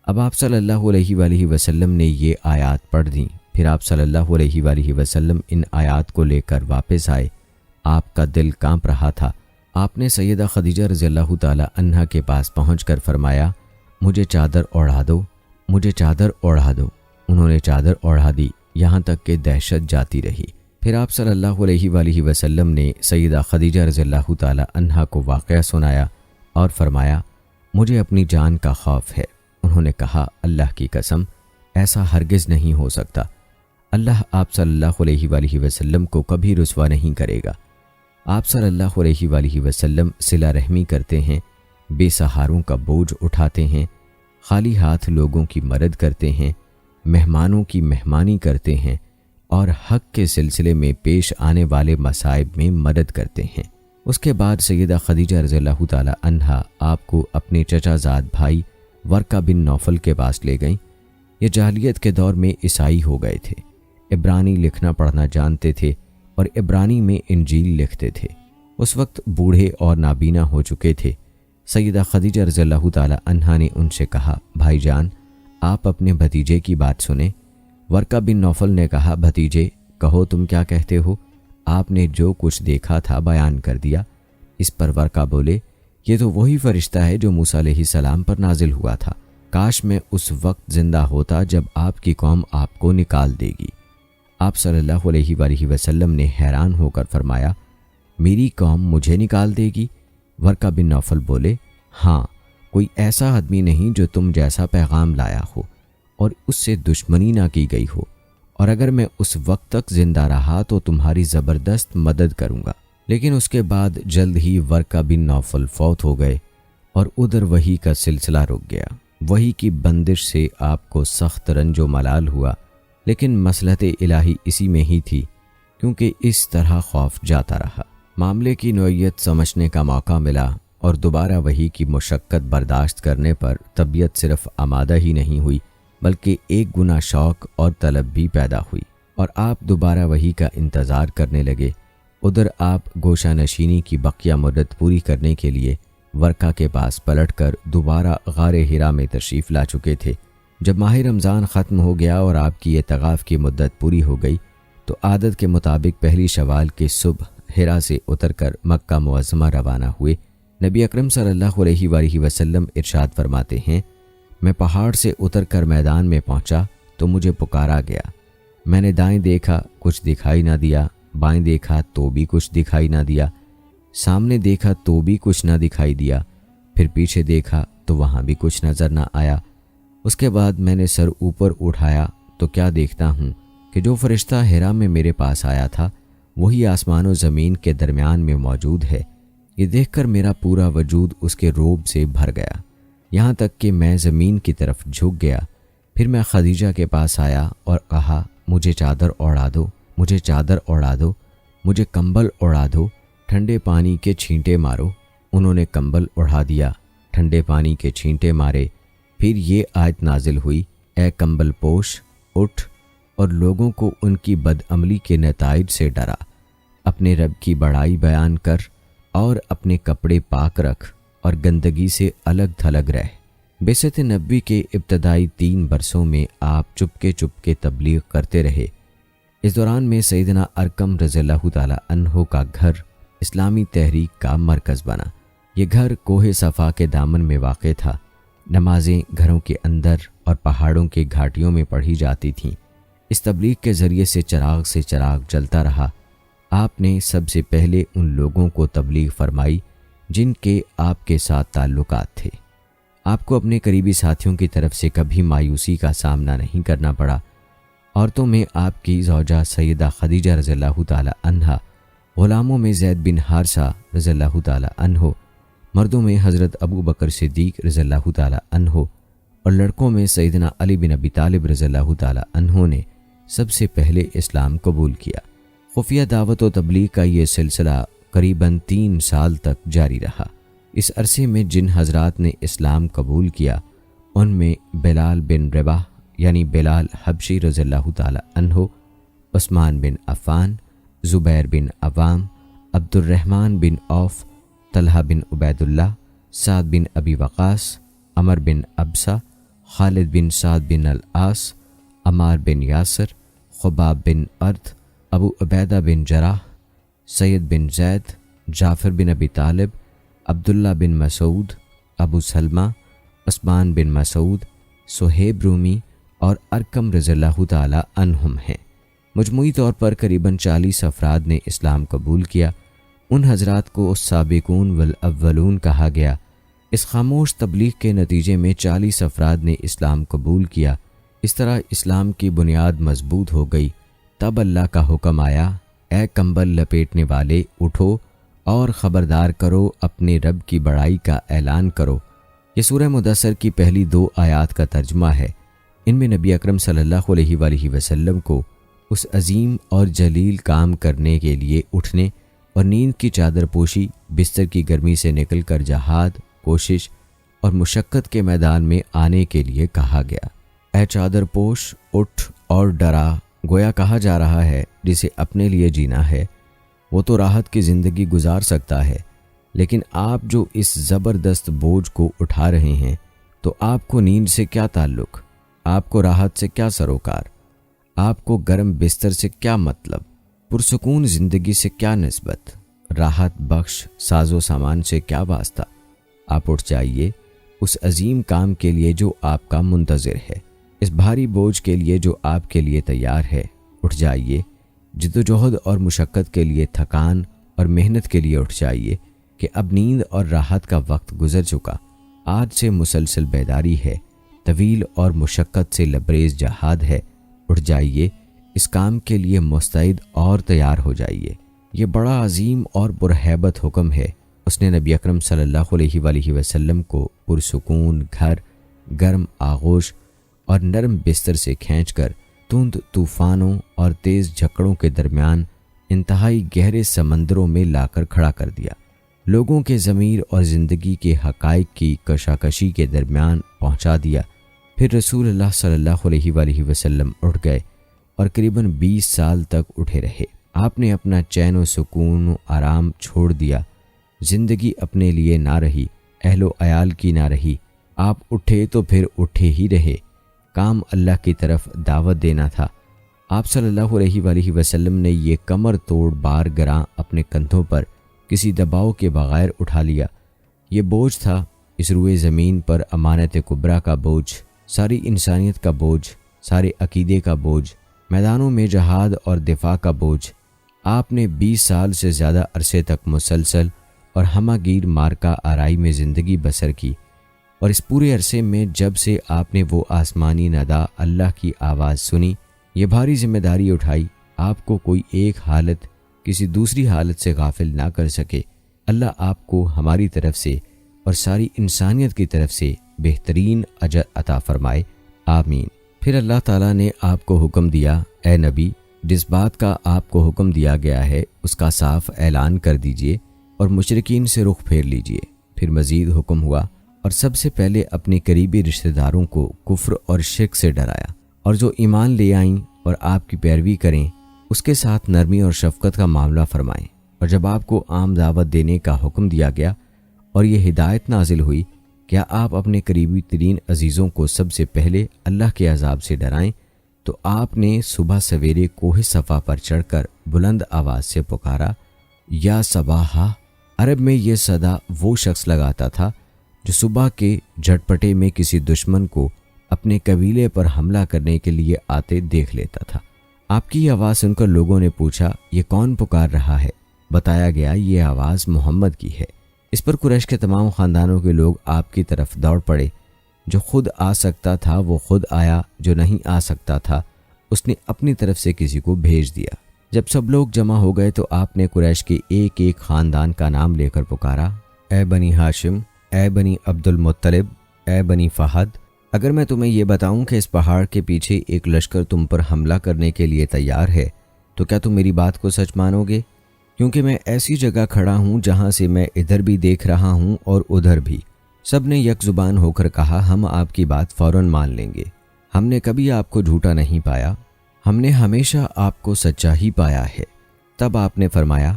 اب آپ صلی اللہ علیہ وآلہ وسلم نے یہ آیات پڑھ دیں۔ پھر آپ صلی اللہ علیہ وآلہ وسلم ان آیات کو لے کر واپس آئے۔ آپ کا دل کانپ رہا تھا۔ آپ نے سیدہ خدیجہ رضی اللہ تعالی عنہا کے پاس پہنچ کر فرمایا مجھے چادر اوڑھا دو، مجھے چادر اوڑھا دو۔ انہوں نے چادر اوڑھا دی یہاں تک کہ دہشت جاتی رہی۔ پھر آپ صلی اللہ علیہ وآلہ وسلم نے سیدہ خدیجہ رضی اللہ تعالی عنہا کو واقعہ سنایا اور فرمایا مجھے اپنی جان کا خوف ہے۔ انہوں نے کہا اللہ کی قسم ایسا ہرگز نہیں ہو سکتا، اللہ آپ صلی اللہ علیہ وآلہ وسلم کو کبھی رسوا نہیں کرے گا۔ آپ صلی اللہ علیہ وآلہ وسلم صلہ رحمی کرتے ہیں، بے سہاروں کا بوجھ اٹھاتے ہیں، خالی ہاتھ لوگوں کی مدد کرتے ہیں، مہمانوں کی مہمانی کرتے ہیں، اور حق کے سلسلے میں پیش آنے والے مصائب میں مدد کرتے ہیں۔ اس کے بعد سیدہ خدیجہ رضی اللہ تعالی عنہا آپ کو اپنے چچا زاد بھائی ورقہ بن نوفل کے پاس لے گئیں۔ یہ جاہلیت کے دور میں عیسائی ہو گئے تھے، عبرانی لکھنا پڑھنا جانتے تھے اور عبرانی میں انجیل لکھتے تھے۔ اس وقت بوڑھے اور نابینا ہو چکے تھے۔ سیدہ خدیجہ رضی اللہ تعالی عنہا نے ان سے کہا بھائی جان آپ اپنے بھتیجے کی بات سنیں۔ ورقہ بن نوفل نے کہا بھتیجے کہو تم کیا کہتے ہو؟ آپ نے جو کچھ دیکھا تھا بیان کر دیا۔ اس پر ورقہ بولے یہ تو وہی فرشتہ ہے جو موسیٰ علیہ السلام پر نازل ہوا تھا، کاش میں اس وقت زندہ ہوتا جب آپ کی قوم آپ کو نکال دے گی۔ آپ صلی اللہ علیہ وآلہ وسلم نے حیران ہو کر فرمایا میری قوم مجھے نکال دے گی؟ ورقہ بن نوفل بولے ہاں، کوئی ایسا آدمی نہیں جو تم جیسا پیغام لایا ہو اور اس سے دشمنی نہ کی گئی ہو، اور اگر میں اس وقت تک زندہ رہا تو تمہاری زبردست مدد کروں گا۔ لیکن اس کے بعد جلد ہی ورقہ بن نوفل فوت ہو گئے اور ادھر وحی کا سلسلہ رک گیا۔ وحی کی بندش سے آپ کو سخت رنج و ملال ہوا، لیکن مصلحت الہی اسی میں ہی تھی، کیونکہ اس طرح خوف جاتا رہا۔ معاملے کی نوعیت سمجھنے کا موقع ملا اور دوبارہ وحی کی مشقت برداشت کرنے پر طبیعت صرف آمادہ ہی نہیں ہوئی بلکہ ایک گنا شوق اور طلب بھی پیدا ہوئی، اور آپ دوبارہ وحی کا انتظار کرنے لگے۔ ادھر آپ گوشہ نشینی کی بقیہ مدت پوری کرنے کے لیے ورقہ کے پاس پلٹ کر دوبارہ غار حرا میں تشریف لا چکے تھے۔ جب ماہ رمضان ختم ہو گیا اور آپ کی اعتکاف کی مدت پوری ہو گئی تو عادت کے مطابق پہلی شوال کے صبح حرا سے اتر کر مکہ معظمہ روانہ ہوئے۔ نبی اکرم صلی اللہ علیہ وآلہ وسلم ارشاد فرماتے ہیں میں پہاڑ سے اتر کر میدان میں پہنچا تو مجھے پکارا گیا۔ میں نے دائیں دیکھا کچھ دکھائی نہ دیا، بائیں دیکھا تو بھی کچھ دکھائی نہ دیا، سامنے دیکھا تو بھی کچھ نہ دکھائی دیا، پھر پیچھے دیکھا تو وہاں بھی کچھ نظر نہ آیا۔ اس کے بعد میں نے سر اوپر اٹھایا تو کیا دیکھتا ہوں کہ جو فرشتہ حرا میں میرے پاس آیا تھا وہی آسمان و زمین کے درمیان میں موجود ہے۔ یہ دیکھ کر میرا پورا وجود اس کے روب سے بھر گیا، یہاں تک کہ میں زمین کی طرف جھک گیا۔ پھر میں خدیجہ کے پاس آیا اور کہا مجھے چادر اوڑھا دو، مجھے چادر اوڑھا دو، مجھے کمبل اوڑھا دو، ٹھنڈے پانی کے چھینٹے مارو۔ انہوں نے کمبل اوڑھا دیا، ٹھنڈے پانی کے چھینٹے مارے۔ پھر یہ آیت نازل ہوئی اے کمبل پوش اٹھ اور لوگوں کو ان کی بدعملی کے نتائج سے ڈرا، اپنے رب کی بڑائی بیان کر اور اپنے کپڑے پاک رکھ اور گندگی سے الگ تھلگ رہ۔ بعثت نبوی کے ابتدائی 3 برسوں میں آپ چپکے چپکے تبلیغ کرتے رہے۔ اس دوران میں سیدنا ارقم رضی اللہ تعالی عنہ کا گھر اسلامی تحریک کا مرکز بنا۔ یہ گھر کوہ صفا کے دامن میں واقع تھا۔ نمازیں گھروں کے اندر اور پہاڑوں کے گھاٹیوں میں پڑھی جاتی تھیں۔ اس تبلیغ کے ذریعے سے چراغ جلتا رہا آپ نے سب سے پہلے ان لوگوں کو تبلیغ فرمائی جن کے آپ کے ساتھ تعلقات تھے۔ آپ کو اپنے قریبی ساتھیوں کی طرف سے کبھی مایوسی کا سامنا نہیں کرنا پڑا۔ عورتوں میں آپ کی زوجہ سیدہ خدیجہ رضی اللہ تعالی عنہا، غلاموں میں زید بن حارثہ رضی اللہ تعالی عنہ، مردوں میں حضرت ابو بکر صدیق رضی اللہ تعالی عنہ اور لڑکوں میں سیدنا علی بن ابی طالب رضی اللہ تعالی عنہ نے سب سے پہلے اسلام قبول کیا۔ خفیہ دعوت و تبلیغ کا یہ سلسلہ قریباً 3 سال تک جاری رہا۔ اس عرصے میں جن حضرات نے اسلام قبول کیا ان میں بلال بن رباح یعنی بلال حبشی رضی اللہ تعالی عنہ، عثمان بن عفان، زبیر بن عوام، عبد الرحمن بن عوف، طلحہ بن عبید اللہ، سعد بن ابی وقاص، عمر بن ابسہ، خالد بن سعد بن العاص، عمار بن یاسر، خباب بن ارد، ابو عبیدہ بن جراح، سید بن زید، جعفر بن ابی طالب، عبداللہ بن مسعود، ابو سلمہ، عثمان بن مسعود، صہیب رومی اور ارقم رضی اللہ تعالی عنہم ہیں۔ مجموعی طور پر قریباً 40 افراد نے اسلام قبول کیا۔ ان حضرات کو السابقون والاولون کہا گیا۔ اس خاموش تبلیغ کے نتیجے میں 40 افراد نے اسلام قبول کیا۔ اس طرح اسلام کی بنیاد مضبوط ہو گئی۔ تب اللہ کا حکم آیا، اے کمبل لپیٹنے والے اٹھو اور خبردار کرو، اپنے رب کی بڑائی کا اعلان کرو۔ یہ سورہ مدثر کی پہلی 2 آیات کا ترجمہ ہے۔ ان میں نبی اکرم صلی اللہ علیہ وآلہ وسلم کو اس عظیم اور جلیل کام کرنے کے لیے اٹھنے اور نیند کی چادر پوشی، بستر کی گرمی سے نکل کر جہاد، کوشش اور مشقت کے میدان میں آنے کے لیے کہا گیا۔ اے چادر پوش، اٹھ اور ڈرا۔ گویا کہا جا رہا ہے جسے اپنے لیے جینا ہے وہ تو راحت کی زندگی گزار سکتا ہے، لیکن آپ جو اس زبردست بوجھ کو اٹھا رہے ہیں تو آپ کو نیند سے کیا تعلق، آپ کو راحت سے کیا سروکار، آپ کو گرم بستر سے کیا مطلب، پرسکون زندگی سے کیا نسبت، راحت بخش ساز و سامان سے کیا واسطہ۔ آپ اٹھ جائیے اس عظیم کام کے لیے جو آپ کا منتظر ہے، اس بھاری بوجھ کے لیے جو آپ کے لیے تیار ہے۔ اٹھ جائیے، جد و جہد اور مشقت کے لیے، تھکان اور محنت کے لیے اٹھ جائیے کہ اب نیند اور راحت کا وقت گزر چکا۔ آج سے مسلسل بیداری ہے، طویل اور مشقت سے لبریز جہاد ہے۔ اٹھ جائیے، اس کام کے لیے مستعد اور تیار ہو جائیے۔ یہ بڑا عظیم اور پرہیبت حکم ہے۔ اس نے نبی اکرم صلی اللہ علیہ وآلہ وسلم کو پرسکون گھر، گرم آغوش اور نرم بستر سے کھینچ کر تند طوفانوں اور تیز جھکڑوں کے درمیان انتہائی گہرے سمندروں میں لا کر کھڑا کر دیا۔ لوگوں کے ضمیر اور زندگی کے حقائق کی کشاکشی کے درمیان پہنچا دیا۔ پھر رسول اللہ صلی اللہ علیہ وآلہ وسلم اٹھ گئے اور قریباً 20 سال تک اٹھے رہے۔ آپ نے اپنا چین و سکون و آرام چھوڑ دیا۔ زندگی اپنے لیے نہ رہی، اہل و عیال کی نہ رہی۔ آپ اٹھے تو پھر اٹھے ہی رہے۔ کام اللہ کی طرف دعوت دینا تھا۔ آپ صلی اللہ علیہ وآلہ وسلم نے یہ کمر توڑ بار گراں اپنے کندھوں پر کسی دباؤ کے بغیر اٹھا لیا۔ یہ بوجھ تھا اس روئے زمین پر امانت کبریٰ کا بوجھ، ساری انسانیت کا بوجھ، سارے عقیدے کا بوجھ، میدانوں میں جہاد اور دفاع کا بوجھ۔ آپ نے 20 سال سے زیادہ عرصے تک مسلسل اور ہمہ گیر مارکا آرائی میں زندگی بسر کی، اور اس پورے عرصے میں جب سے آپ نے وہ آسمانی ندا اللہ کی آواز سنی، یہ بھاری ذمہ داری اٹھائی، آپ کو کوئی ایک حالت کسی دوسری حالت سے غافل نہ کر سکے۔ اللہ آپ کو ہماری طرف سے اور ساری انسانیت کی طرف سے بہترین اجر عطا فرمائے، آمین۔ پھر اللہ تعالیٰ نے آپ کو حکم دیا، اے نبی، جس بات کا آپ کو حکم دیا گیا ہے اس کا صاف اعلان کر دیجئے اور مشرکین سے رخ پھیر لیجئے۔ پھر مزید حکم ہوا، اور سب سے پہلے اپنے قریبی رشتہ داروں کو کفر اور شرک سے ڈرایا، اور جو ایمان لے آئیں اور آپ کی پیروی کریں اس کے ساتھ نرمی اور شفقت کا معاملہ فرمائیں۔ اور جب آپ کو عام دعوت دینے کا حکم دیا گیا اور یہ ہدایت نازل ہوئی کہ آپ اپنے قریبی ترین عزیزوں کو سب سے پہلے اللہ کے عذاب سے ڈرائیں، تو آپ نے صبح سویرے کوہ صفا پر چڑھ کر بلند آواز سے پکارا، یا صباحا۔ عرب میں یہ صدا وہ شخص لگاتا تھا جو صبح کے جھٹپٹے میں کسی دشمن کو اپنے قبیلے پر حملہ کرنے کے لیے آتے دیکھ لیتا تھا۔ آپ کی یہ آواز سن کر لوگوں نے پوچھا یہ کون پکار رہا ہے؟ بتایا گیا یہ آواز محمد کی ہے۔ اس پر قریش کے تمام خاندانوں کے لوگ آپ کی طرف دوڑ پڑے۔ جو خود آ سکتا تھا وہ خود آیا، جو نہیں آ سکتا تھا اس نے اپنی طرف سے کسی کو بھیج دیا۔ جب سب لوگ جمع ہو گئے تو آپ نے قریش کے ایک ایک خاندان کا نام لے کر پکارا، اے بنی ہاشم، اے بنی عبد المطلب، اے بنی فہد، اگر میں تمہیں یہ بتاؤں کہ اس پہاڑ کے پیچھے ایک لشکر تم پر حملہ کرنے کے لیے تیار ہے تو کیا تم میری بات کو سچ مانو گے؟ کیونکہ میں ایسی جگہ کھڑا ہوں جہاں سے میں ادھر بھی دیکھ رہا ہوں اور ادھر بھی۔ سب نے یک زبان ہو کر کہا ہم آپ کی بات فوراً مان لیں گے، ہم نے کبھی آپ کو جھوٹا نہیں پایا، ہم نے ہمیشہ آپ کو سچا ہی پایا ہے۔ تب آپ نے فرمایا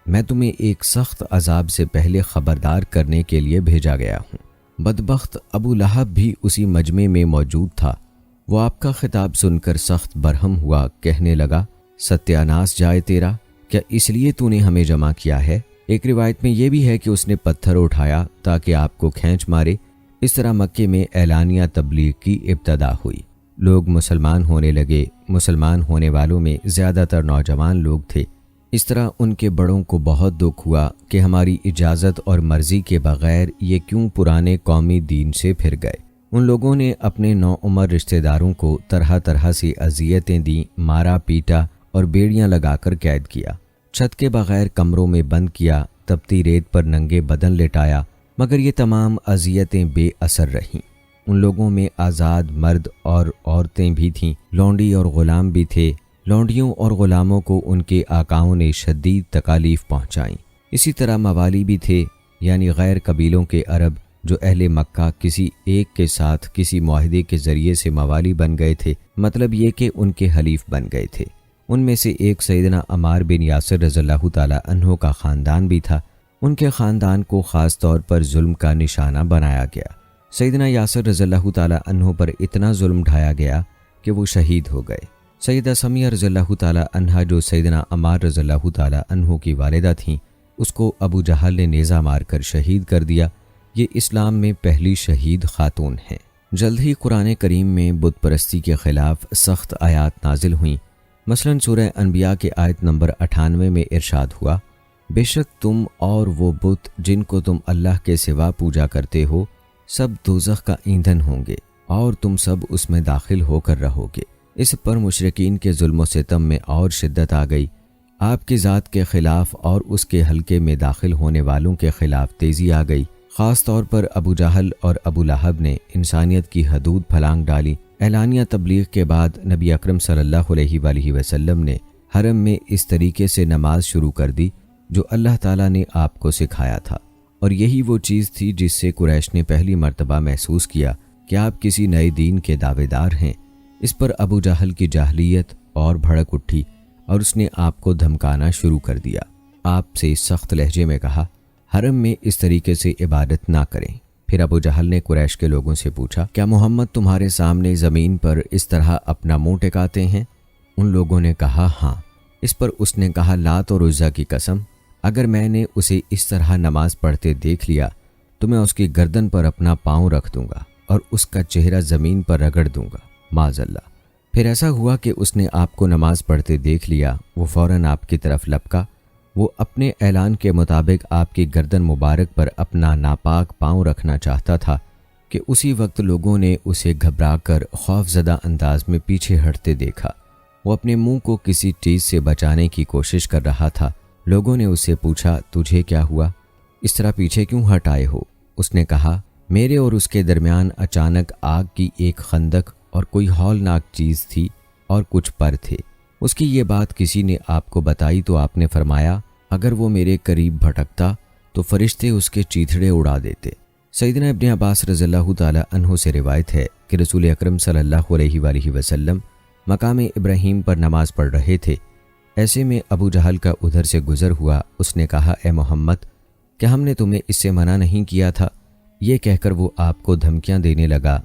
میں تمہیں ایک سخت عذاب سے پہلے خبردار کرنے کے لیے بھیجا گیا ہوں۔ بدبخت ابو لہب بھی اسی مجمع میں موجود تھا۔ وہ آپ کا خطاب سن کر سخت برہم ہوا، کہنے لگا ستیاناس جائے تیرا، کیا اس لیے تو نے ہمیں جمع کیا ہے؟ ایک روایت میں یہ بھی ہے کہ اس نے پتھر اٹھایا تاکہ آپ کو کھینچ مارے۔ اس طرح مکے میں اعلانیہ تبلیغ کی ابتدا ہوئی، لوگ مسلمان ہونے لگے۔ مسلمان ہونے والوں میں زیادہ تر نوجوان لوگ تھے۔ اس طرح ان کے بڑوں کو بہت دکھ ہوا کہ ہماری اجازت اور مرضی کے بغیر یہ کیوں پرانے قومی دین سے پھر گئے۔ ان لوگوں نے اپنے نوعمر رشتہ داروں کو طرح طرح سے اذیتیں دیں، مارا پیٹا اور بیڑیاں لگا کر قید کیا، چھت کے بغیر کمروں میں بند کیا، تپتی ریت پر ننگے بدن لٹایا، مگر یہ تمام اذیتیں بے اثر رہیں۔ ان لوگوں میں آزاد مرد اور عورتیں بھی تھیں، لونڈی اور غلام بھی تھے۔ لونڈیوں اور غلاموں کو ان کے آقاؤں نے شدید تکالیف پہنچائیں۔ اسی طرح موالی بھی تھے، یعنی غیر قبیلوں کے عرب جو اہل مکہ کسی ایک کے ساتھ کسی معاہدے کے ذریعے سے موالی بن گئے تھے، مطلب یہ کہ ان کے حلیف بن گئے تھے۔ ان میں سے ایک سیدنا عمار بن یاسر رضی اللہ تعالی عنہ کا خاندان بھی تھا۔ ان کے خاندان کو خاص طور پر ظلم کا نشانہ بنایا گیا۔ سیدنا یاسر رضی اللہ تعالی عنہ پر اتنا ظلم ڈھایا گیا کہ وہ شہید ہو گئے۔ سیدہ سمیہ رضی اللہ تعالی عنہا جو سیدنا عمار رضی اللہ تعالی عنہ کی والدہ تھیں، اس کو ابو جہل نے نیزہ مار کر شہید کر دیا۔ یہ اسلام میں پہلی شہید خاتون ہیں۔ جلد ہی قرآن کریم میں بت پرستی کے خلاف سخت آیات نازل ہوئیں۔ مثلاً سورہ انبیاء کے آیت نمبر 98 میں ارشاد ہوا، بے شک تم اور وہ بت جن کو تم اللہ کے سوا پوجا کرتے ہو سب دوزخ کا ایندھن ہوں گے اور تم سب اس میں داخل ہو کر رہو گے۔ اس پر مشرکین کے ظلم و ستم میں اور شدت آ گئی۔ آپ کی ذات کے خلاف اور اس کے حلقے میں داخل ہونے والوں کے خلاف تیزی آ گئی۔ خاص طور پر ابو جہل اور ابو لہب نے انسانیت کی حدود پھلانگ ڈالی۔ اعلانیہ تبلیغ کے بعد نبی اکرم صلی اللہ علیہ وآلہ وسلم نے حرم میں اس طریقے سے نماز شروع کر دی جو اللہ تعالیٰ نے آپ کو سکھایا تھا، اور یہی وہ چیز تھی جس سے قریش نے پہلی مرتبہ محسوس کیا کہ آپ کسی نئے دین کے دعوے دار ہیں۔ اس پر ابو جہل کی جاہلیت اور بھڑک اٹھی اور اس نے آپ کو دھمکانا شروع کر دیا۔ آپ سے سخت لہجے میں کہا حرم میں اس طریقے سے عبادت نہ کریں۔ پھر ابو جہل نے قریش کے لوگوں سے پوچھا کیا محمد تمہارے سامنے زمین پر اس طرح اپنا منہ ٹکاتے ہیں؟ ان لوگوں نے کہا ہاں۔ اس پر اس نے کہا لات اور عزا کی قسم، اگر میں نے اسے اس طرح نماز پڑھتے دیکھ لیا تو میں اس کی گردن پر اپنا پاؤں رکھ دوں گا اور اس کا چہرہ زمین پر رگڑ دوں گا، معاذ اللہ۔ پھر ایسا ہوا کہ اس نے آپ کو نماز پڑھتے دیکھ لیا، وہ فوراً آپ کی طرف لپکا۔ وہ اپنے اعلان کے مطابق آپ کی گردن مبارک پر اپنا ناپاک پاؤں رکھنا چاہتا تھا کہ اسی وقت لوگوں نے اسے گھبرا کر خوف زدہ انداز میں پیچھے ہٹتے دیکھا۔ وہ اپنے منہ کو کسی چیز سے بچانے کی کوشش کر رہا تھا۔ لوگوں نے اس سے پوچھا تجھے کیا ہوا؟ اس طرح پیچھے کیوں ہٹ آئے ہو؟ اس نے کہا میرے اور اس کے درمیان اچانک آگ کی ایک خندق اور کوئی ہولناک چیز تھی اور کچھ پر تھے۔ اس کی یہ بات کسی نے آپ کو بتائی تو آپ نے فرمایا اگر وہ میرے قریب بھٹکتا تو فرشتے اس کے چیتھڑے اڑا دیتے۔ سیدنا ابن عباس رضی اللہ تعالی عنہ سے روایت ہے کہ رسول اکرم صلی اللہ علیہ وآلہ وسلم مقام ابراہیم پر نماز پڑھ رہے تھے۔ ایسے میں ابو جہل کا ادھر سے گزر ہوا۔ اس نے کہا اے محمد کیا ہم نے تمہیں اس سے منع نہیں کیا تھا؟ یہ کہہ کر وہ آپ کو دھمکیاں دینے لگا۔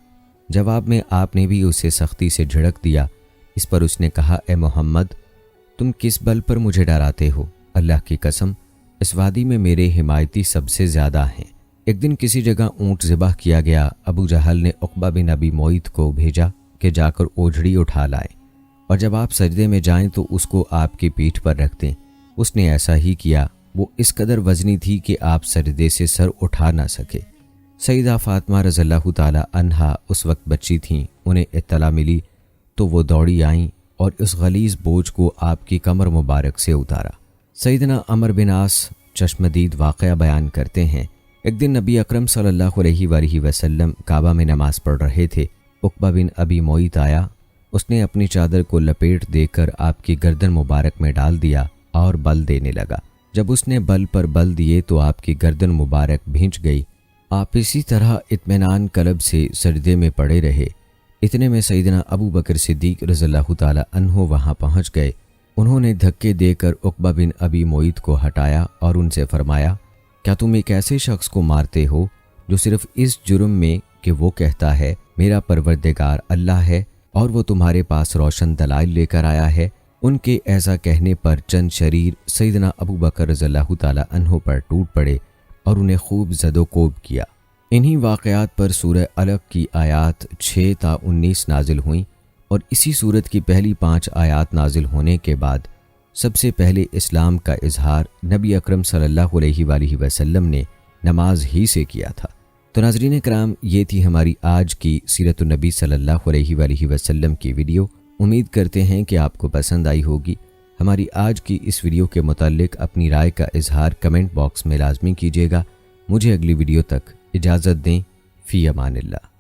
جواب میں آپ نے بھی اسے سختی سے جھڑک دیا۔ اس پر اس نے کہا اے محمد تم کس بل پر مجھے ڈراتے ہو؟ اللہ کی قسم اس وادی میں میرے حمایتی سب سے زیادہ ہیں۔ ایک دن کسی جگہ اونٹ ذبح کیا گیا۔ ابو جہل نے عقبہ بن ابی معیط کو بھیجا کہ جا کر اوجھڑی اٹھا لائے۔ اور جب آپ سجدے میں جائیں تو اس کو آپ کی پیٹھ پر رکھ دیں۔ اس نے ایسا ہی کیا۔ وہ اس قدر وزنی تھی کہ آپ سجدے سے سر اٹھا نہ سکے۔ سیدہ فاطمہ رضی اللہ تعالی عنہا اس وقت بچی تھیں۔ انہیں اطلاع ملی تو وہ دوڑی آئیں اور اس غلیظ بوجھ کو آپ کی کمر مبارک سے اتارا۔ سیدنا عمر بن عاص چشمدید واقعہ بیان کرتے ہیں، ایک دن نبی اکرم صلی اللہ علیہ وآلہ وسلم کعبہ میں نماز پڑھ رہے تھے۔ عقبہ بن ابی معیط آیا۔ اس نے اپنی چادر کو لپیٹ دے کر آپ کی گردن مبارک میں ڈال دیا اور بل دینے لگا۔ جب اس نے بل پر بل دیے تو آپ کی گردن مبارک بھینچ گئی۔ آپ اسی طرح اطمینان قلب سے سجدے میں پڑے رہے۔ اتنے میں سیدنا ابو بکر صدیق رضی اللہ تعالی عنہ وہاں پہنچ گئے۔ انہوں نے دھکے دے کر عقبہ بن ابی معیط کو ہٹایا اور ان سے فرمایا، کیا تم ایک ایسے شخص کو مارتے ہو جو صرف اس جرم میں کہ وہ کہتا ہے میرا پروردگار اللہ ہے اور وہ تمہارے پاس روشن دلائل لے کر آیا ہے؟ ان کے ایسا کہنے پر چند شریر سیدنا ابو بکر رضی اللہ تعالی عنہ پر ٹوٹ پڑے اور انہیں خوب زد و کوب کیا۔ انہی واقعات پر سورہ علق کی آیات 6 تا 19 نازل ہوئیں، اور اسی سورت کی پہلی 5 آیات نازل ہونے کے بعد سب سے پہلے اسلام کا اظہار نبی اکرم صلی اللہ علیہ وآلہ وسلم نے نماز ہی سے کیا تھا۔ تو ناظرین کرام، یہ تھی ہماری آج کی سیرت النبی صلی اللہ علیہ وآلہ وسلم کی ویڈیو۔ امید کرتے ہیں کہ آپ کو پسند آئی ہوگی۔ ہماری آج کی اس ویڈیو کے متعلق اپنی رائے کا اظہار کمنٹ باکس میں لازمی کیجیے گا۔ مجھے اگلی ویڈیو تک اجازت دیں۔ فی امان اللہ۔